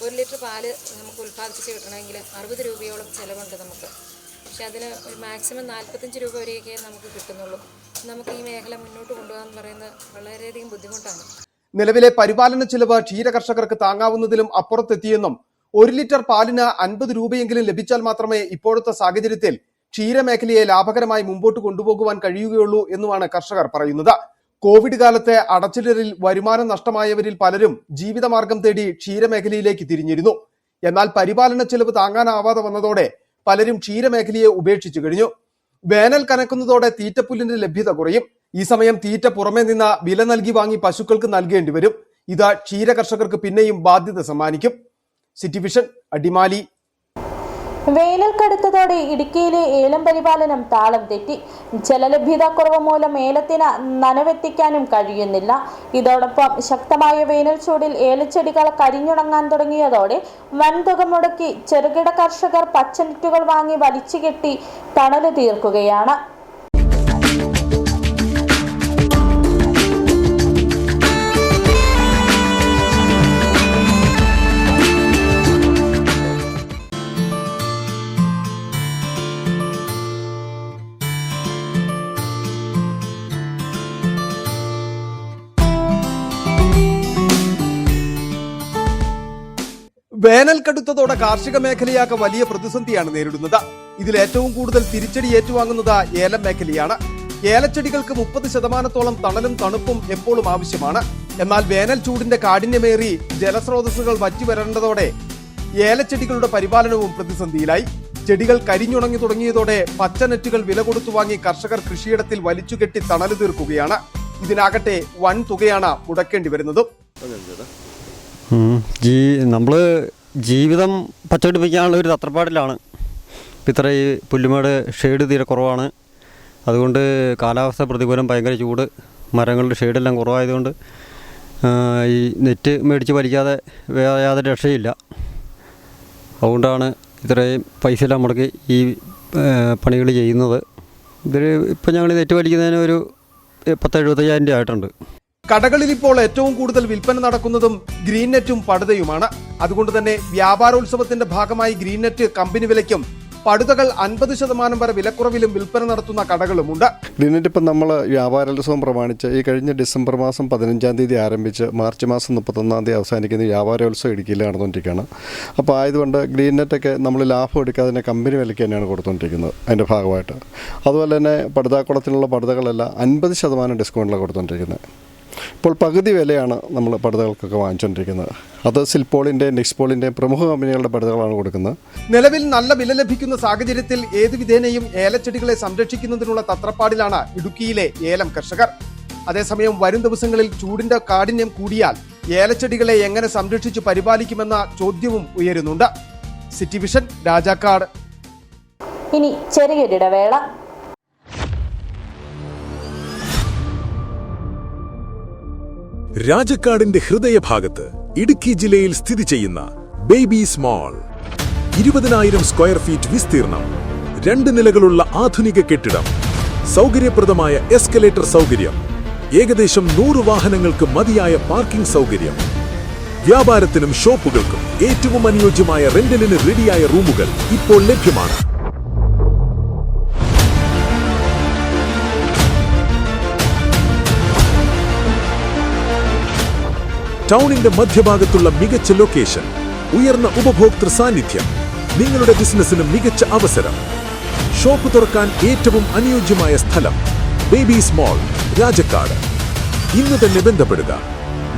1 ലിറ്റർ പാല് നമുക്ക് ഉൽപ്പാദിപ്പിച്ച് കിട്ടണമെങ്കിൽ 60 രൂപയോളം ചിലവുണ്ട് നമുക്ക്. പക്ഷെ അതിന് ഒരു മാക്സിമം 45 രൂപ വരെയൊക്കെ നമുക്ക് കിട്ടുന്നുള്ളൂ. നമുക്ക് ഈ മേഖല മുന്നോട്ട് കൊണ്ടുപോകാൻ പറയുന്നത് വളരെയധികം ബുദ്ധിമുട്ടാണ്. നിലവിലെ പരിപാലന ചിലവ് ക്ഷീരകർഷകർക്ക് താങ്ങാവുന്നതിലും അപ്പുറത്തെത്തിയെന്നും 1 ലിറ്റർ പാലിന് 50 രൂപയെങ്കിലും ലഭിച്ചാൽ മാത്രമേ ഇപ്പോഴത്തെ സാഹചര്യത്തിൽ ക്ഷീരമേഖലയെ ലാഭകരമായി മുമ്പോട്ട് കൊണ്ടുപോകുവാൻ കഴിയുകയുള്ളൂ എന്നുമാണ് കർഷകർ പറയുന്നത്. കോവിഡ് കാലത്തെ അടച്ചിടലിൽ വരുമാനം നഷ്ടമായവരിൽ പലരും ജീവിതമാർഗം തേടി ക്ഷീരമേഖലയിലേക്ക് തിരിഞ്ഞിരുന്നു. എന്നാൽ പരിപാലന ചെലവ് താങ്ങാനാവാതെ വന്നതോടെ പലരും ക്ഷീരമേഖലയെ ഉപേക്ഷിച്ചു കഴിഞ്ഞു. വേനൽ കനക്കുന്നതോടെ തീറ്റപ്പുല്ലിന്റെ ലഭ്യത കുറയും. ഈ സമയം തീറ്റ പുറമെ നിന്ന് വില നൽകി വാങ്ങി പശുക്കൾക്ക് നൽകേണ്ടി വരും. ഇത് ക്ഷീര കർഷകർക്ക് പിന്നെയും ബാധ്യത സമ്മാനിക്കും. City vision, Adimali. വേനൽ കടുത്തതോടെ ഇടുക്കിയിലെ ഏലം പരിപാലനം താളം തെറ്റി. ജലലഭ്യത കുറവ് മൂലം ഏലത്തിന് നനവെത്തിക്കാനും കഴിയുന്നില്ല. ഇതോടൊപ്പം ശക്തമായ വേനൽ ചൂടിൽ ഏലച്ചെടികൾ കരിഞ്ഞുണങ്ങാൻ തുടങ്ങിയതോടെ വൻതുക മുടക്കി ചെറുകിട കർഷകർ പച്ചനെറ്റുകൾ വാങ്ങി വലിച്ചുകെട്ടി തണല് തീർക്കുകയാണ്. വേനൽ കടുത്തതോടെ കാർഷിക മേഖലയാകെ വലിയ പ്രതിസന്ധിയാണ് നേരിടുന്നത്. ഇതിൽ ഏറ്റവും കൂടുതൽ തിരിച്ചടി ഏറ്റുവാങ്ങുന്നത് ഏലം മേഖലയാണ്. ഏലച്ചെടികൾക്ക് 30% തണലും തണുപ്പും എപ്പോഴും ആവശ്യമാണ്. എന്നാൽ വേനൽ ചൂടിന്റെ കാഠിന്യമേറി ജലസ്രോതസ്സുകൾ വറ്റിവരേണ്ടതോടെ ഏലച്ചെടികളുടെ പരിപാലനവും പ്രതിസന്ധിയിലായി. ചെടികൾ കരിഞ്ഞുണങ്ങി തുടങ്ങിയതോടെ പച്ചനെറ്റുകൾ വില കൊടുത്തു വാങ്ങി കർഷകർ കൃഷിയിടത്തിൽ വലിച്ചുകെട്ടി തണല് തീർക്കുകയാണ്. ഇതിനാകട്ടെ വൻ തുകയാണ് മുടക്കേണ്ടി വരുന്നതും. നമ്മൾ ജീവിതം പച്ചപിടിപ്പിക്കാനുള്ള ഒരു തത്രപ്പാടിലാണ്. ഇത്ര ഈ പുല്ലുമേട് ഷെയ്ഡ് തീരെ കുറവാണ്. അതുകൊണ്ട് കാലാവസ്ഥ പ്രതികൂലം, ഭയങ്കര ചൂട്, മരങ്ങളുടെ ഷെയ്ഡെല്ലാം കുറവായതുകൊണ്ട് ഈ നെറ്റ് മേടിച്ച് വലിക്കാതെ വേറെ യാതൊരു രക്ഷയില്ല. അതുകൊണ്ടാണ് ഇത്രയും പൈസ എല്ലാം മുടക്കി ഈ പണികൾ ചെയ്യുന്നത്. ഇപ്പം ഞങ്ങൾ നെറ്റ് വലിക്കുന്നതിന് ഒരു 10,000-75,000 രൂപ ആയിട്ടുണ്ട്. കടകളിൽ ഇപ്പോൾ ഏറ്റവും കൂടുതൽ വിൽപ്പന നടക്കുന്നതും ഗ്രീൻ നെറ്റും പടുതയുമാണ്. അതുകൊണ്ട് തന്നെ വ്യാപാരോത്സവത്തിന്റെ ഭാഗമായി ഗ്രീൻ നെറ്റ് കമ്പനി വിലയ്ക്കും പടുതകൾ 50% വരെ വിലക്കുറവിലും വിൽപ്പന നടത്തുന്ന കടകളുമുണ്ട്. ഗ്രീൻ നെറ്റ് ഇപ്പം നമ്മൾ വ്യാപാരോത്സവം പ്രമാണിച്ച് ഈ കഴിഞ്ഞ ഡിസംബർ മാസം 15-ാം തീയതി ആരംഭിച്ച് മാർച്ച് മാസം 31-ാം തീയതി അവസാനിക്കുന്ന വ്യാപാരോത്സവം ഇടുക്കിയിൽ നടന്നുകൊണ്ടിരിക്കുകയാണ്. അപ്പോൾ ആയതുകൊണ്ട് ഗ്രീൻ നെറ്റൊക്കെ നമ്മൾ ലാഭം എടുക്കാതെ തന്നെ കമ്പനി വിലയ്ക്ക് തന്നെയാണ് കൊടുത്തുകൊണ്ടിരിക്കുന്നത്. അതിൻ്റെ ഭാഗമായിട്ട് അതുപോലെ തന്നെ പടുതാക്കുളത്തിലുള്ള പടുതകളെല്ലാം 50% ഡിസ്കൗണ്ടിലാണ് കൊടുത്തുകൊണ്ടിരിക്കുന്നത്. ഇപ്പോൾ പകുതി വിലയാണ് നമ്മൾ പടുതകൾക്കൊക്കെ വാങ്ങിച്ചുകൊണ്ടിരിക്കുന്നത്. അത് സിൽപോളിൻ്റെയും നെക്സ്പോളിൻ്റെയും പ്രമുഖ കമ്പനികളുടെ പടുതകളാണ് കൊടുക്കുന്നത്. നിലവിൽ നല്ല വില ലഭിക്കുന്ന സാഹചര്യത്തിൽ ഏതു വിധേനയും ഏലച്ചെടികളെ സംരക്ഷിക്കുന്നതിനുള്ള തത്രപ്പാടിലാണ് ഇടുക്കിയിലെ ഏലം കർഷകർ. അതേസമയം വരും ദിവസങ്ങളിൽ ചൂടിന്റെ കാഠിന്യം കൂടിയാൽ ഏലച്ചെടികളെ എങ്ങനെ സംരക്ഷിച്ചു പരിപാലിക്കുമെന്ന ചോദ്യവും ഉയരുന്നുണ്ട്. City Vision, Rajakkad. ഇനി ചെറിയൊരിടവേള. രാജക്കാടിന്റെ ഹൃദയഭാഗത്ത് ഇടുക്കി ജില്ലയിൽ സ്ഥിതി ചെയ്യുന്ന ബേബീസ് മാൾ. 20,000 സ്ക്വയർ ഫീറ്റ് വിസ്തീർണം, 2 നിലകളുള്ള ആധുനിക കെട്ടിടം, സൗകര്യപ്രദമായ എസ്കലേറ്റർ സൗകര്യം, ഏകദേശം 100 വാഹനങ്ങൾക്ക് മതിയായ പാർക്കിംഗ് സൗകര്യം, വ്യാപാരത്തിനും ഷോപ്പുകൾക്കും ഏറ്റവും അനുയോജ്യമായ റെന്റലിന് റെഡിയായ റൂമുകൾ ഇപ്പോൾ ലഭ്യമാണ്. ടൗണിന്റെ മധ്യഭാഗത്തുള്ള മികച്ച ലൊക്കേഷൻ, ഉയർന്ന ഉപഭോക്തൃ സാന്നിധ്യം, നിങ്ങളുടെ ബിസിനസ്സിന് മികച്ച അവസരം. ഷോപ്പ് തുറക്കാൻ ഏറ്റവും അനുയോജ്യമായ സ്ഥലം ബേബീസ് മാൾ, രാജക്കാട്. ഇന്ന് തന്നെ ബന്ധപ്പെടുക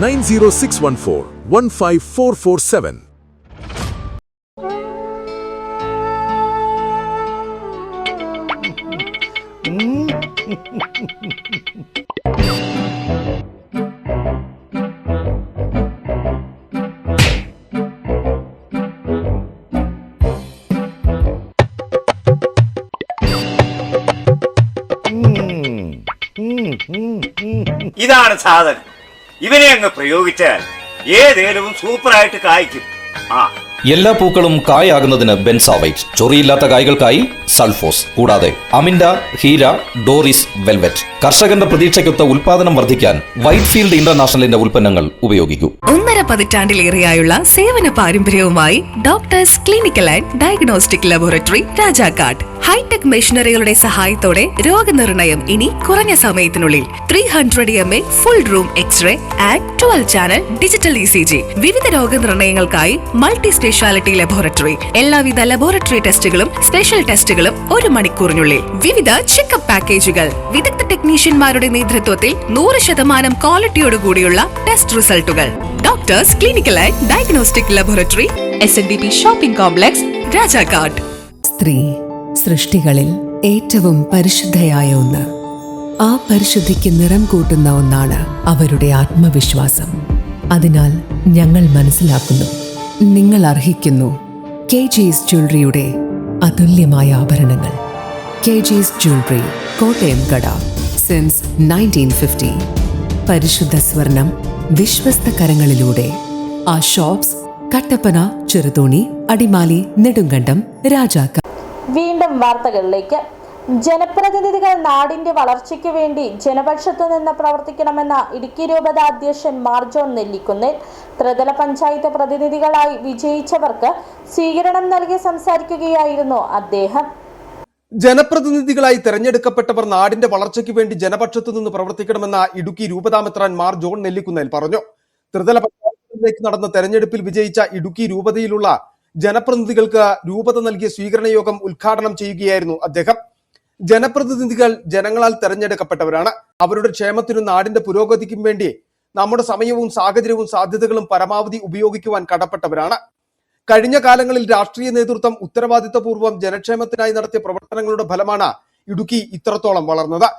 9061415447. ഇതാണ് സാധനം. ഇവനെ അങ്ങ് പ്രയോഗിച്ചാൽ ഏതേലവും സൂപ്പറായിട്ട് കായ്ക്കും. എല്ലാ പൂക്കളും കായാകുന്നതിന് ബെൻസാവൈറ്റ്, ചൊറിയില്ലാത്ത കായ്കൾക്കായി സൾഫോസ്, കൂടാതെ അമിൻഡ, ഹീര, ഡോറിസ്, വെൽവെറ്റ്. കർഷകന്റെ പ്രതീക്ഷയ്ക്കൊത്ത ഉൽപാദനം വർദ്ധിക്കാൻ വൈറ്റ്ഫീൽഡ് ഇന്റർനാഷണലിന്റെ ഉൽപ്പന്നങ്ങൾ ഉപയോഗിക്കൂ. 1.5 പതിറ്റാണ്ടിലേറെയായുള്ള സേവന പാരമ്പര്യവുമായി doctors clinical and diagnostic laboratory, Rajakkad. Hi tech മെഷീനറികളുടെ സഹായത്തോടെ രോഗനിർണയം ഇനി കുറഞ്ഞ സമയത്തിനുള്ളിൽ. 300 mA full room x ray and 12 channel digital ECG. വിവിധ രോഗനിർണയങ്ങൾക്കായി മൾട്ടി സ്പെഷ്യാലിറ്റി ലബോറട്ടറി. എല്ലാവിധ ലബോറട്ടറി ടെസ്റ്റുകളും സ്പെഷ്യൽ ടെസ്റ്റുകളും 1 മണിക്കൂറിനുള്ളിൽ. വിവിധ ചെക്കപ്പ് പാക്കേജുകൾ. വിദഗ്ധ ടെക്നീഷ്യന്മാരുടെ നേതൃത്വത്തിൽ 100% ക്വാളിറ്റിയോടുകൂടിയുള്ള ടെസ്റ്റ് റിസൾട്ടുകൾ. Doctors clinical and diagnostic laboratory, SNDP shopping complex, Rajakkad. സ്ത്രീ സൃഷ്ടികളിൽ ഏറ്റവും പരിശുദ്ധയായ ഒന്ന്. ആ പരിശുദ്ധിക്ക് നിറം കൂട്ടുന്ന ഒന്നാണ് അവരുടെ ആത്മവിശ്വാസം. അതിനാൽ ഞങ്ങൾ മനസ്സിലാക്കുന്നു, നിങ്ങൾ അർഹിക്കുന്നു KG's ജ്വല്ലറിയുടെ അതുല്യമായ ആഭരണങ്ങൾ. KG's ജ്വല്ലറി, കോട്ടയം കട, സിൻസ് 1950. പരിശുദ്ധ സ്വർണം വിശ്വസ്ത കരങ്ങളിലൂടെ. ആ ഷോപ്സ് കട്ടപ്പന, ചെറുതോണി, അടിമാലി, നെടുങ്കണ്ടം, രാജാക്കാട്. വീണ്ടും വാർത്തകളിലേക്ക്. ജനപ്രതിനിധികൾ നാടിന്റെ വളർച്ചയ്ക്ക് വേണ്ടി ജനപക്ഷത്തു നിന്ന് പ്രവർത്തിക്കണമെന്ന ഇടുക്കി രൂപത അധ്യക്ഷൻ മാർ ജോൺ നെല്ലിക്കുന്നേൽ. ത്രിതല പഞ്ചായത്ത് പ്രതിനിധികളായി വിജയിച്ചവർക്ക് സ്വീകരണം നൽകി സംസാരിക്കുകയായിരുന്നു അദ്ദേഹം. ജനപ്രതിനിധികളായി തെരഞ്ഞെടുക്കപ്പെട്ടവർ നാടിന്റെ വളർച്ചയ്ക്ക് വേണ്ടി ജനപക്ഷത്തു നിന്ന് പ്രവർത്തിക്കണമെന്ന ഇടുക്കി രൂപതാമെത്രാൻ മാർ ജോൺ നെല്ലിക്കുന്നേൽ പറഞ്ഞു. ത്രിതല പഞ്ചായത്തിലേക്ക് നടന്ന തെരഞ്ഞെടുപ്പിൽ വിജയിച്ച ഇടുക്കി രൂപതയിലുള്ള ജനപ്രതിനിധികൾക്ക് രൂപത നൽകിയ സ്വീകരണ യോഗം ഉദ്ഘാടനം ചെയ്യുകയായിരുന്നു അദ്ദേഹം. ജനപ്രതിനിധികൾ ജനങ്ങളാൽ തെരഞ്ഞെടുക്കപ്പെട്ടവരാണ്. അവരുടെ ക്ഷേമത്തിനും നാടിന്റെ പുരോഗതിക്കും വേണ്ടി നമ്മുടെ സമയവും സാഹചര്യവും സാധ്യതകളും പരമാവധി ഉപയോഗിക്കുവാൻ കടപ്പെട്ടവരാണ്. കഴിഞ്ഞ കാലങ്ങളിൽ രാഷ്ട്രീയ നേതൃത്വം ഉത്തരവാദിത്തപൂർവ്വം ജനക്ഷേമത്തിനായി നടത്തിയ പ്രവർത്തനങ്ങളുടെ ഫലമാണ് ഇടുക്കി ഇത്രത്തോളം വളർന്നത്.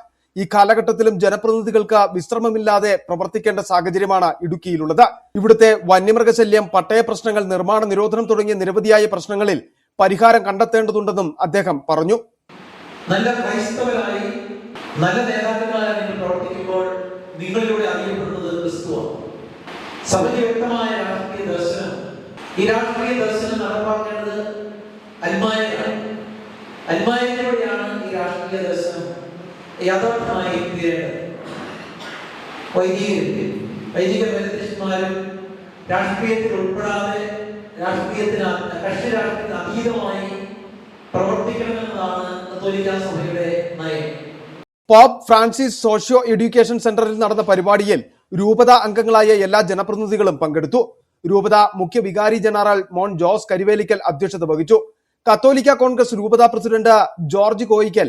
ഈ കാലഘട്ടത്തിലും ജനപ്രതിനിധികൾക്ക് വിശ്രമമില്ലാതെ പ്രവർത്തിക്കേണ്ട സാഹചര്യമാണ് ഇടുക്കിയിലുള്ളത്. ഇവിടുത്തെ വന്യമൃഗശല്യം, പട്ടയ പ്രശ്നങ്ങൾ, നിർമ്മാണ നിരോധനം തുടങ്ങിയ നിരവധിയായ പ്രശ്നങ്ങളിൽ പരിഹാരം കണ്ടെത്തേണ്ടതുണ്ടെന്നും അദ്ദേഹം പറഞ്ഞു. നല്ല ക്രൈസ്തവരായി, നല്ല നേതാക്കന്മാരായി നിങ്ങൾ പ്രവർത്തിക്കുമ്പോൾ നിങ്ങളിലൂടെ അറിയപ്പെടുന്നത് ക്രിസ്തുവാണ്. സഭയ്ക്ക് വ്യക്തമായ രാഷ്ട്രീയ ദർശനം. ഈ രാഷ്ട്രീയ ദർശനം നടപ്പാക്കേണ്ടത് അൽമായയാണ്. അൽമായയിലൂടെയാണ് ഈ രാഷ്ട്രീയ ദർശനം യാഥാർത്ഥമായി തീരേണ്ടത്. വൈദിക മേലധ്യക്ഷന്മാരും രാഷ്ട്രീയത്തിൽ ഉൾപ്പെടാതെ കക്ഷി രാഷ്ട്രീയത്തിന് അതീതമായി പ്രവർത്തിക്കണമെന്നതാണ് കത്തോലിക്കാ സഭയുടെ നയം. പോപ്പ് ഫ്രാൻസിസ് സോഷ്യോ എഡ്യൂക്കേഷൻ സെന്ററിൽ നടന്ന പരിപാടിയിൽ രൂപത അംഗങ്ങളായ എല്ലാ ജനപ്രതിനിധികളും പങ്കെടുത്തു. രൂപത മുഖ്യ വികാരി ജനറൽ മോൺ ജോസ് കരിവേലിക്കൽ അധ്യക്ഷത വഹിച്ചു. കത്തോലിക്ക കോൺഗ്രസ് രൂപത പ്രസിഡന്റ് ജോർജ് കോയിക്കൽ,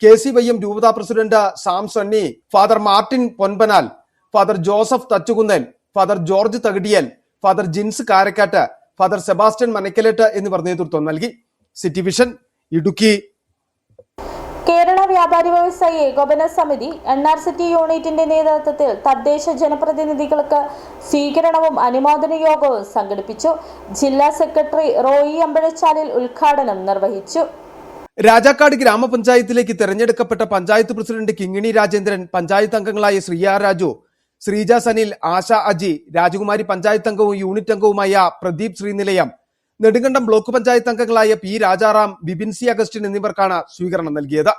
KCYM രൂപത president Sam Sunny, father Martin Ponpanal, father Joseph Thachukunnan, father George Thakadiyal, father Jins Karakkattu, father Sebastian Manakkalettu എന്നിവർ നേതൃത്വം നൽകി. City vision, Idukki. കേരള വ്യാപാരി വ്യവസായി ഏകോപന സമിതി NRCT യൂണിറ്റിന്റെ നേതൃത്വത്തിൽ തദ്ദേശ ജനപ്രതിനിധികൾക്ക് സ്വീകരണവും അനുമോദന യോഗവും സംഘടിപ്പിച്ചു. ജില്ലാ സെക്രട്ടറി റോയി അമ്പഴച്ചാലിൽ ഉദ്ഘാടനം നിർവഹിച്ചു. രാജാക്കാട് ഗ്രാമപഞ്ചായത്തിലേക്ക് തെരഞ്ഞെടുക്കപ്പെട്ട പഞ്ചായത്ത് പ്രസിഡന്റ് കിങ്ങിണി രാജേന്ദ്രൻ, പഞ്ചായത്ത് അംഗങ്ങളായ ശ്രീയ രാജു, ശ്രീജ സനിൽ, ആശ അജി, രാജകുമാരി പഞ്ചായത്ത് അംഗവും യൂണിറ്റ് അംഗവുമായ പ്രദീപ് ശ്രീനിലയം, നെടുങ്കണ്ടം ബ്ലോക്ക് പഞ്ചായത്ത് അംഗങ്ങളായ P രാജാറാം, ബിബിൻസി അഗസ്റ്റിൻ എന്നിവർക്കാണ് സ്വീകരണം നൽകിയത്.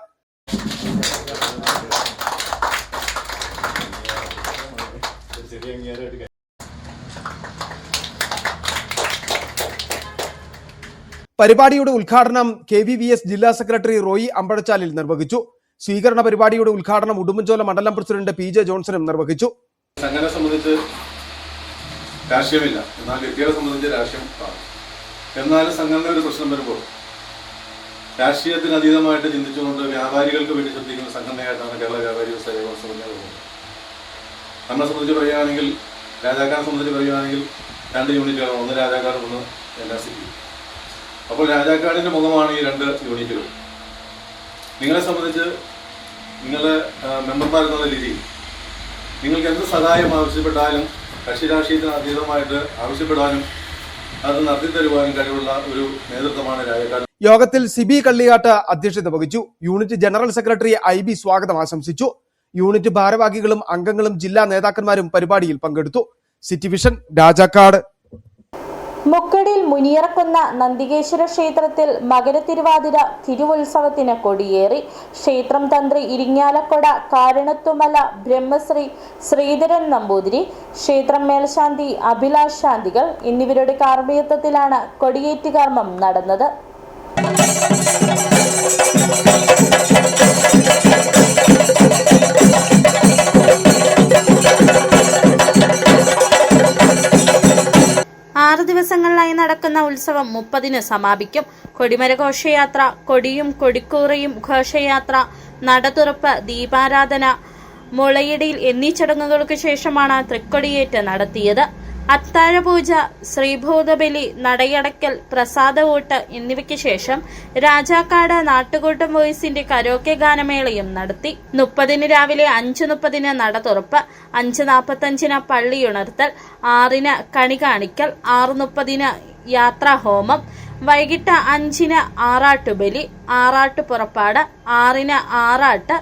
പരിപാടിയുടെ ഉദ്ഘാടനം KVVS ജില്ലാ സെക്രട്ടറി റോയി അമ്പഴച്ചാലിൽ നിർവഹിച്ചു. സ്വീകരണ പരിപാടിയുടെ ഉദ്ഘാടനം ഉടുമ്പൻചോല മണ്ഡലം പ്രസിഡന്റ് PJ ജോൺസണും നിർവഹിച്ചു. സംഘടനയെ സംബന്ധിച്ച് രാഷ്ട്രീയമില്ല, എന്നാൽ വ്യക്തികളെ സംബന്ധിച്ച് രാഷ്ട്രീയം കാണും. എന്നാലും സംഘടന ഒരു പ്രശ്നം വരുമ്പോൾ രാഷ്ട്രീയത്തിന് അതീതമായിട്ട് ചിന്തിച്ചുകൊണ്ട് വ്യാപാരികൾക്ക് വേണ്ടി ശ്രദ്ധിക്കുന്ന സംഘടനയായിട്ടാണ് കേരള വ്യാപാരി വ്യവസായ സമിതി തോന്നുന്നത്. നമ്മളെ സംബന്ധിച്ച് പറയുകയാണെങ്കിൽ, രാജാക്കാരെ സംബന്ധിച്ച് പറയുകയാണെങ്കിൽ 2 യൂണിറ്റുകളാണ്. ഒന്ന് രാജാക്കാട്, ഒന്ന് NRCP. അപ്പോൾ രാജാക്കാടിൻ്റെ മുഖമാണ് ഈ 2 യൂണിറ്റുകൾ. നിങ്ങളെ സംബന്ധിച്ച് നിങ്ങളുടെ മെമ്പർമാരെന്നുള്ള രീതിയിൽ നിങ്ങൾക്ക് എന്ത് സഹായം ആവശ്യപ്പെട്ടാലും കക്ഷി രാഷ്ട്രീയത്തിന് അതീതമായിട്ട് ആവശ്യപ്പെടാനും അത് നടത്തിത്തരുവാനും കഴിവുള്ള ഒരു നേതൃത്വമാണ് രാജാക്കാട്. യോഗത്തിൽ സിബി കള്ളിയാട്ട് അധ്യക്ഷത വഹിച്ചു. യൂണിറ്റ് ജനറൽ സെക്രട്ടറി IB സ്വാഗതം ആശംസിച്ചു. യൂണിറ്റ് ഭാരവാഹികളും അംഗങ്ങളും ജില്ലാ നേതാക്കന്മാരും പരിപാടിയിൽ പങ്കെടുത്തു. City Vision, Rajakkad. മുക്കടിയിൽ മുനിയറക്കുന്ന നന്ദികേശ്വര ക്ഷേത്രത്തിൽ മകരത്തിരുവാതിര തിരുവുത്സവത്തിന് കൊടിയേറി. ക്ഷേത്രം തന്ത്രി ഇരിങ്ങാലക്കുട കാരണത്തുമല ബ്രഹ്മശ്രീ ശ്രീധരൻ നമ്പൂതിരി, ക്ഷേത്രം മേൽശാന്തി അഭിലാഷ് ശാന്തികൾ എന്നിവരുടെ കാർമ്മികത്വത്തിലാണ് കൊടിയേറ്റ് കർമ്മം നടന്നത്. ദിവസങ്ങളിലായി നടക്കുന്ന ഉത്സവം 30-ന് സമാപിക്കും. കൊടിമര ഘോഷയാത്ര, കൊടിയും കൊടിക്കൂറയും ഘോഷയാത്ര, നടതുറപ്പ്, ദീപാരാധന, മുളയിടയിൽ എന്നീ ചടങ്ങുകൾക്ക് ശേഷമാണ് തൃക്കൊടിയേറ്റ് നടത്തിയത്. അത്താഴപൂജ, ശ്രീഭൂതബലി, നടയടക്കൽ, പ്രസാദവൂട്ട് എന്നിവയ്ക്ക് ശേഷം രാജാക്കാട് നാട്ടുകൂട്ടം വോയിസിന്റെ കരോക്കെ ഗാനമേളയും നടത്തി. 30-ന് രാവിലെ 5:30-ന് നട തുറപ്പ്, 5:45-ന് പള്ളിയുണർത്തൽ, 6-ന് കണി കാണിക്കൽ, 6:30-ന് യാത്രാഹോമം, വൈകിട്ട് 5-ന് ആറാട്ടുബലി, ആറാട്ട് പുറപ്പാട്, 6-ന് ആറാട്ട്,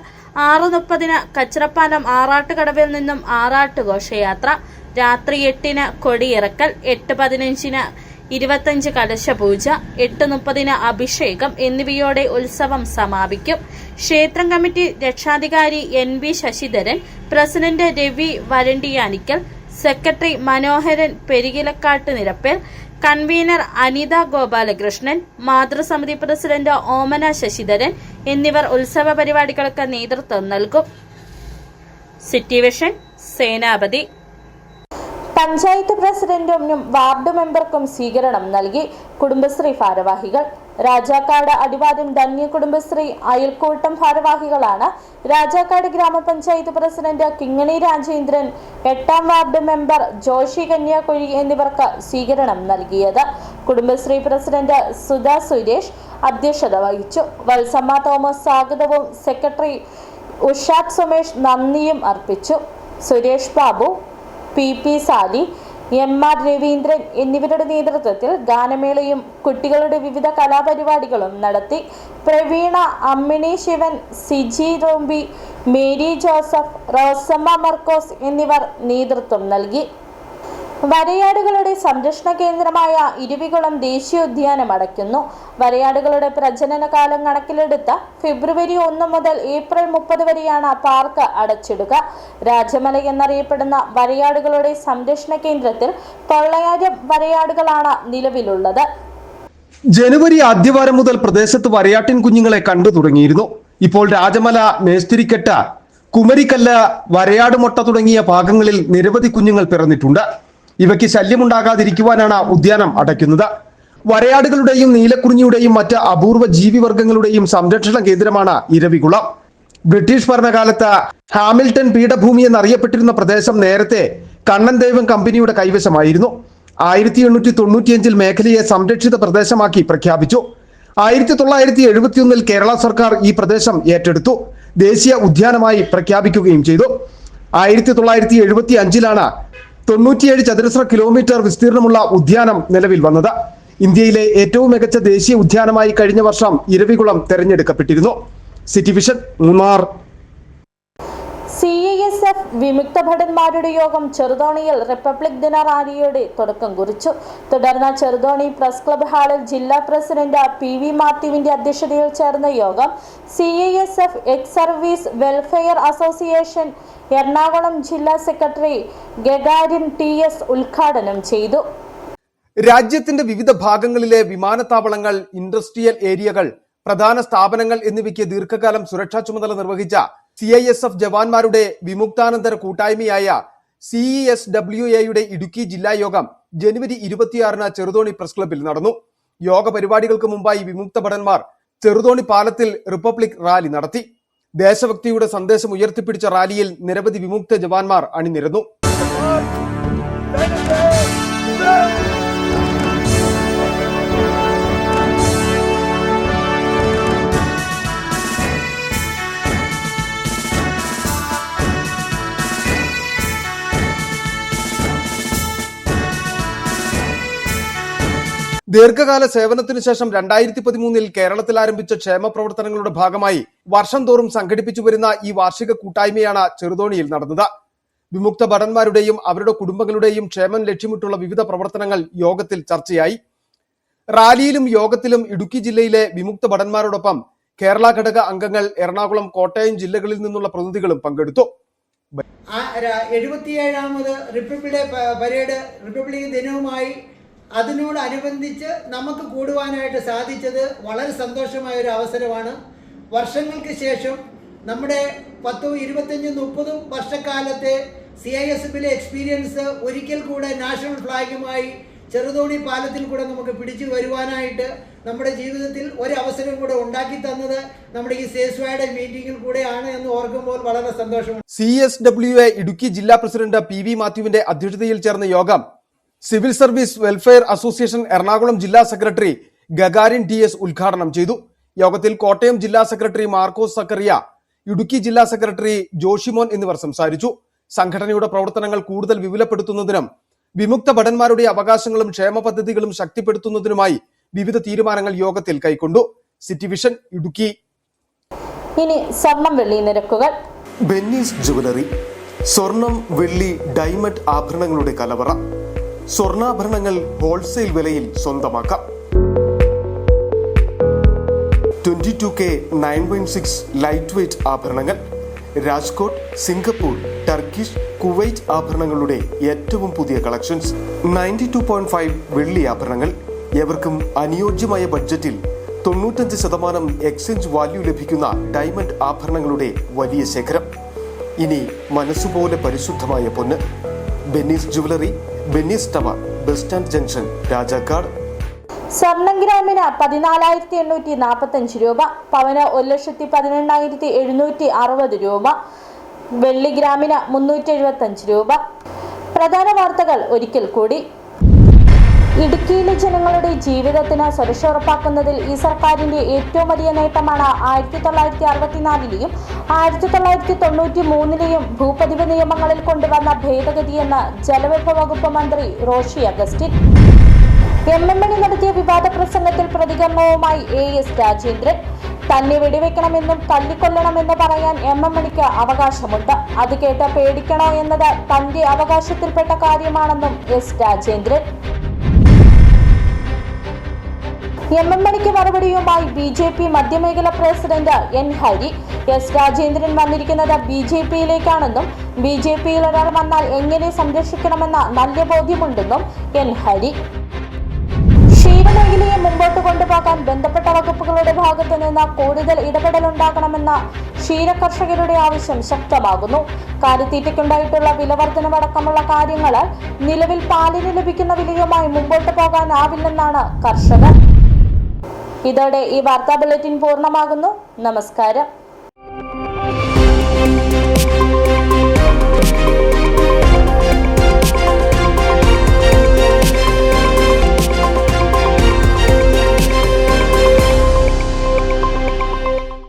6:30-ന് കച്ചിറപ്പാലം ആറാട്ടുകടവിൽ നിന്നും ആറാട്ട് ഘോഷയാത്ര, രാത്രി 8-ന് കൊടിയിറക്കൽ, 8:15-ന് 25 കലശപൂജ, 8:30-ന് അഭിഷേകം എന്നിവയോടെ ഉത്സവം സമാപിക്കും. ക്ഷേത്രം കമ്മിറ്റി രക്ഷാധികാരി NB Sasidharan, president Ravi Varandiyanikkal, secretary Manoharan Perikilakkattu Nirappel, convener Anitha Gopalakrishnan, മാതൃസമിതി പ്രസിഡന്റ് ഓമന ശശിധരൻ എന്നിവർ ഉത്സവ പരിപാടികൾക്ക് നേതൃത്വം നൽകും. City Vision, Senapathi. പഞ്ചായത്ത് പ്രസിഡന്റിനും വാർഡ് മെമ്പർക്കും സ്വീകരണം നൽകി കുടുംബശ്രീ ഭാരവാഹികൾ. രാജാക്കാട് അടിവാരം ധന്യ കുടുംബശ്രീ അയൽക്കൂട്ടം ഭാരവാഹികളാണ് രാജാക്കാട് ഗ്രാമപഞ്ചായത്ത് പ്രസിഡന്റ് കിങ്ങണി രാജേന്ദ്രൻ, 8ാം വാർഡ് മെമ്പർ ജോഷി കന്യാകുഴി എന്നിവർക്ക് സ്വീകരണം നൽകിയത്. കുടുംബശ്രീ പ്രസിഡന്റ് സുധാ സുരേഷ് അധ്യക്ഷത വഹിച്ചു. വത്സമ്മ തോമസ് സ്വാഗതവും സെക്രട്ടറി ഉഷാദ് സുമേഷ് നന്ദിയും അർപ്പിച്ചു. സുരേഷ് ബാബു, PP സാലി, MR രവീന്ദ്രൻ എന്നിവരുടെ നേതൃത്വത്തിൽ ഗാനമേളയും കുട്ടികളുടെ വിവിധ കലാപരിപാടികളും നടത്തി. പ്രവീണ, അമ്മിണി ശിവൻ, സിജി റോംബി, മേരി ജോസഫ്, റോസമ്മ മർക്കോസ് എന്നിവർ നേതൃത്വം നൽകി. വരയാടുകളുടെ സംരക്ഷണ കേന്ദ്രമായ ഇരുവികുളം ദേശീയോദ്യാനം അടയ്ക്കുന്നു. വരയാടുകളുടെ പ്രജനന കാലം കണക്കിലെടുത്ത് ഫെബ്രുവരി 1 മുതൽ ഏപ്രിൽ 30 വരെയാണ് പാർക്ക് അടച്ചിടുക. രാജമല എന്നറിയപ്പെടുന്ന വരയാടുകളുടെ സംരക്ഷണ കേന്ദ്രത്തിൽ 900 വരയാടുകളാണ് നിലവിലുള്ളത്. ജനുവരി ആദ്യവാരം മുതൽ പ്രദേശത്ത് വരയാട്ടിൻ കുഞ്ഞുങ്ങളെ കണ്ടു തുടങ്ങിയിരുന്നു. ഇപ്പോൾ രാജമല, മേസ്തിരിക്കെട്ട്, കുമരിക്കല്ല്, വരയാട് മുട്ട തുടങ്ങിയ ഭാഗങ്ങളിൽ നിരവധി കുഞ്ഞുങ്ങൾ പിറന്നിട്ടുണ്ട്. ഇവയ്ക്ക് ശല്യമുണ്ടാകാതിരിക്കുവാനാണ് ഉദ്യാനം അടയ്ക്കുന്നത്. വരയാടുകളുടെയും നീലക്കുറിഞ്ഞിയുടെയും മറ്റ് അപൂർവ ജീവിവർഗങ്ങളുടെയും സംരക്ഷണ കേന്ദ്രമാണ് ഇരവികുളം. ബ്രിട്ടീഷ് ഭരണകാലത്ത് ഹാമിൽട്ടൺ പീഠഭൂമി എന്നറിയപ്പെട്ടിരുന്ന പ്രദേശം നേരത്തെ കണ്ണൻ ദേവൻ കമ്പനിയുടെ കൈവശമായിരുന്നു. 1895 മേഖലയെ സംരക്ഷിത പ്രദേശമാക്കി പ്രഖ്യാപിച്ചു. 1971 കേരള സർക്കാർ ഈ പ്രദേശം ഏറ്റെടുത്തു ദേശീയ ഉദ്യാനമായി പ്രഖ്യാപിക്കുകയും ചെയ്തു. 1975 97 ചതുരശ്ര കിലോമീറ്റർ വിസ്തീർണമുള്ള ഉദ്യാനം നിലവിൽ വന്നത്. ഇന്ത്യയിലെ ഏറ്റവും മികച്ച ദേശീയ ഉദ്യാനമായി കഴിഞ്ഞ വർഷം ഇരവികുളം തെരഞ്ഞെടുക്കപ്പെട്ടിരുന്നു. City Vision, Munnar. CISF വിമുക്ത ഭടന്മാരുടെ യോഗം ചെറുതോണിയിൽ റിപ്പബ്ലിക് ദിന റാലിയോടെ തുടക്കം കുറിച്ചു. തുടർന്ന് ചെറുതോണി പ്രസ് ക്ലബ് ഹാളിൽ ജില്ലാ പ്രസിഡന്റ് PV മാത്യുവിന്റെ അധ്യക്ഷതയിൽ ചേർന്ന യോഗം CISF ex service welfare association Ernakulam ജില്ലാ സെക്രട്ടറി ഗഗാരിൻ TS ഉദ്ഘാടനം ചെയ്തു. രാജ്യത്തിന്റെ വിവിധ ഭാഗങ്ങളിലെ വിമാനത്താവളങ്ങൾ, ഇൻഡസ്ട്രിയൽ ഏരിയകൾ, പ്രധാന സ്ഥാപനങ്ങൾ എന്നിവയ്ക്ക് ദീർഘകാലം സുരക്ഷാ ചുമതല നിർവഹിച്ച CISF ജവാന്മാരുടെ വിമുക്താനന്തര കൂട്ടായ്മയായ CESWAയുടെ ഇടുക്കി ജില്ലാ യോഗം ജനുവരി 26-ന് ചെറുതോണി പ്രസ് ക്ലബ്ബിൽ നടന്നു. യോഗ പരിപാടികൾക്ക് മുമ്പായി വിമുക്ത ഭടന്മാർ ചെറുതോണി പാലത്തിൽ റിപ്പബ്ലിക് റാലി നടത്തി. ദേശഭക്തിയുടെ സന്ദേശം ഉയർത്തിപ്പിടിച്ച റാലിയിൽ നിരവധി വിമുക്ത ജവാന്മാർ അണിനിരന്നു. ദീർഘകാല സേവനത്തിനു ശേഷം 2013 കേരളത്തിൽ ആരംഭിച്ച ക്ഷേമ പ്രവർത്തനങ്ങളുടെ ഭാഗമായി വർഷം തോറും സംഘടിപ്പിച്ചു വരുന്ന ഈ വാർഷിക കൂട്ടായ്മയാണ് ചെറുതോണിയിൽ നടന്നത്. വിമുക്ത ഭടന്മാരുടെയും അവരുടെ കുടുംബങ്ങളുടെയും ക്ഷേമം ലക്ഷ്യമിട്ടുള്ള വിവിധ പ്രവർത്തനങ്ങൾ യോഗത്തിൽ ചർച്ചയായി. റാലിയിലും യോഗത്തിലും ഇടുക്കി ജില്ലയിലെ വിമുക്ത ഭടന്മാരോടൊപ്പം കേരള ഘടക അംഗങ്ങൾ, എറണാകുളം, കോട്ടയം ജില്ലകളിൽ നിന്നുള്ള പ്രതിനിധികളും പങ്കെടുത്തു. 77ാമത് റിപ്പബ്ലിക് ദിനവുമായി അതിനോടനുബന്ധിച്ച് നമുക്ക് കൂടുവാനായിട്ട് സാധിച്ചത് വളരെ സന്തോഷമായ ഒരു അവസരമാണ്. വർഷങ്ങൾക്ക് ശേഷം നമ്മുടെ 10, 25, 30 വർഷക്കാലത്തെ CISFിലെ എക്സ്പീരിയൻസ് ഒരിക്കൽ കൂടെ നാഷണൽ ഫ്ലാഗുമായി ചെറുതോണി പാലത്തിൽ കൂടെ നമുക്ക് പിടിച്ചു വരുവാനായിട്ട് നമ്മുടെ ജീവിതത്തിൽ ഒരവസരം കൂടെ ഉണ്ടാക്കി തന്നത് നമ്മുടെ ഈ CSWAയുടെ മീറ്റിംഗിൽ കൂടെയാണ് എന്ന് ഓർക്കുമ്പോൾ വളരെ സന്തോഷമുണ്ട്. CSWA ഇടുക്കി ജില്ലാ പ്രസിഡന്റ് PV മാത്യുവിന്റെ അധ്യക്ഷതയിൽ ചേർന്ന യോഗം civil service welfare association Ernakulam ജില്ലാ സെക്രട്ടറി ഗഗാരിൻ DS ഉദ്ഘാടനം ചെയ്തു. യോഗത്തിൽ കോട്ടയം ജില്ലാ സെക്രട്ടറി മാർക്കോസ് സക്കറിയ, ഇടുക്കി ജില്ലാ സെക്രട്ടറി ജോഷിമോൻ എന്നിവർ സംസാരിച്ചു. സംഘടനയുടെ പ്രവർത്തനങ്ങൾ കൂടുതൽ വിപുലപ്പെടുത്തുന്നതിനും വിമുക്ത ഭടന്മാരുടെ അവകാശങ്ങളും ക്ഷേമ പദ്ധതികളും ശക്തിപ്പെടുത്തുന്നതിനുമായി വിവിധ തീരുമാനങ്ങൾ യോഗത്തിൽ കൈക്കൊണ്ടു. City vision Idukki. ഇനി സ്വർണം വെള്ളി നിരക്കുകൾ. ബെന്നീസ് ജുവലറി, സ്വർണം, വെള്ളി, ഡയമണ്ട് ആഭരണങ്ങളുടെ കലവറ. സ്വർണ്ണാഭരണങ്ങൾ ഹോൾസെയിൽ വിലയിൽ സ്വന്തമാക്കാം. 22K 916 ലൈറ്റ് വെയ്റ്റ് ആഭരണങ്ങൾ. രാജ്കോട്ട്, സിംഗപ്പൂർ, ടർക്കിഷ്, കുവൈറ്റ് ആഭരണങ്ങളുടെ ഏറ്റവും പുതിയ കളക്ഷൻസ്. 92.5 വെള്ളി ആഭരണങ്ങൾ. എവർക്കും അനുയോജ്യമായ ബഡ്ജറ്റിൽ 95% എക്സ്ചേഞ്ച് വാല്യൂ ലഭിക്കുന്ന ഡയമണ്ട് ആഭരണങ്ങളുടെ വലിയ ശേഖരം. ഇനി മനസ്സുപോലെ പരിശുദ്ധമായ പൊന്ന്. Benny's jewellery, Benny's tower, bus stand junction, Rajakkad. സ്വർണം ഗ്രാമിന് 14,845 രൂപ, പവന് 1,18,760 രൂപ, വെള്ളി ഗ്രാമിന് 375 രൂപ. പ്രധാന വാർത്തകൾ ഒരിക്കൽ കൂടി. ഇടുക്കിയിലെ ജനങ്ങളുടെ ജീവിതത്തിന് സുരക്ഷ ഉറപ്പാക്കുന്നതിൽ ഈ സർക്കാരിന്റെ ഏറ്റവും വലിയ നേട്ടമാണ് 1964ലെയും 1993ലെയും ഭൂപതിവ് നിയമങ്ങളിൽ കൊണ്ടുവന്ന ഭേദഗതിയെന്ന് ജലവിഭവ വകുപ്പ് മന്ത്രി റോഷി അഗസ്റ്റിൻ. MMMണി നടത്തിയ വിവാദ പ്രസംഗത്തിൽ പ്രതികരണവുമായി AS രാജേന്ദ്രൻ. തന്നെ വെടിവെക്കണമെന്നും തല്ലിക്കൊല്ലണമെന്ന് പറയാൻ MMMണിക്ക് അവകാശമുണ്ട്. അത് കേട്ട് പേടിക്കണോ എന്നത് തന്റെ അവകാശത്തിൽപ്പെട്ട കാര്യമാണെന്നും S രാജേന്ദ്രൻ. MMMണിക്ക് മറുപടിയുമായി BJP മധ്യമേഖല president N Hari. S Rajendran വന്നിരിക്കുന്നത് BJPയിലേക്കാണെന്നും BJPയിൽ ഒരാൾ വന്നാൽ എങ്ങനെ സംരക്ഷിക്കണമെന്ന നല്ല ബോധ്യമുണ്ടെന്നും N ഹരി. ക്ഷീരമേഖലയെ മുമ്പോട്ട് കൊണ്ടുപോകാൻ ബന്ധപ്പെട്ട വകുപ്പുകളുടെ ഭാഗത്തു നിന്ന് കൂടുതൽ ഇടപെടലുണ്ടാകണമെന്ന ക്ഷീരകർഷകരുടെ ആവശ്യം ശക്തമാകുന്നു. കാലിത്തീറ്റയ്ക്കുണ്ടായിട്ടുള്ള വിലവർധനവടക്കമുള്ള കാര്യങ്ങളാൽ നിലവിൽ പാലിന് ലഭിക്കുന്ന വിലയുമായി മുമ്പോട്ട് പോകാനാവില്ലെന്നാണ് കർഷകർ. ഇതോടെ ഈ വാർത്താ ബുള്ളറ്റിൻ പൂർണ്ണമാകുന്നു. നമസ്കാരം.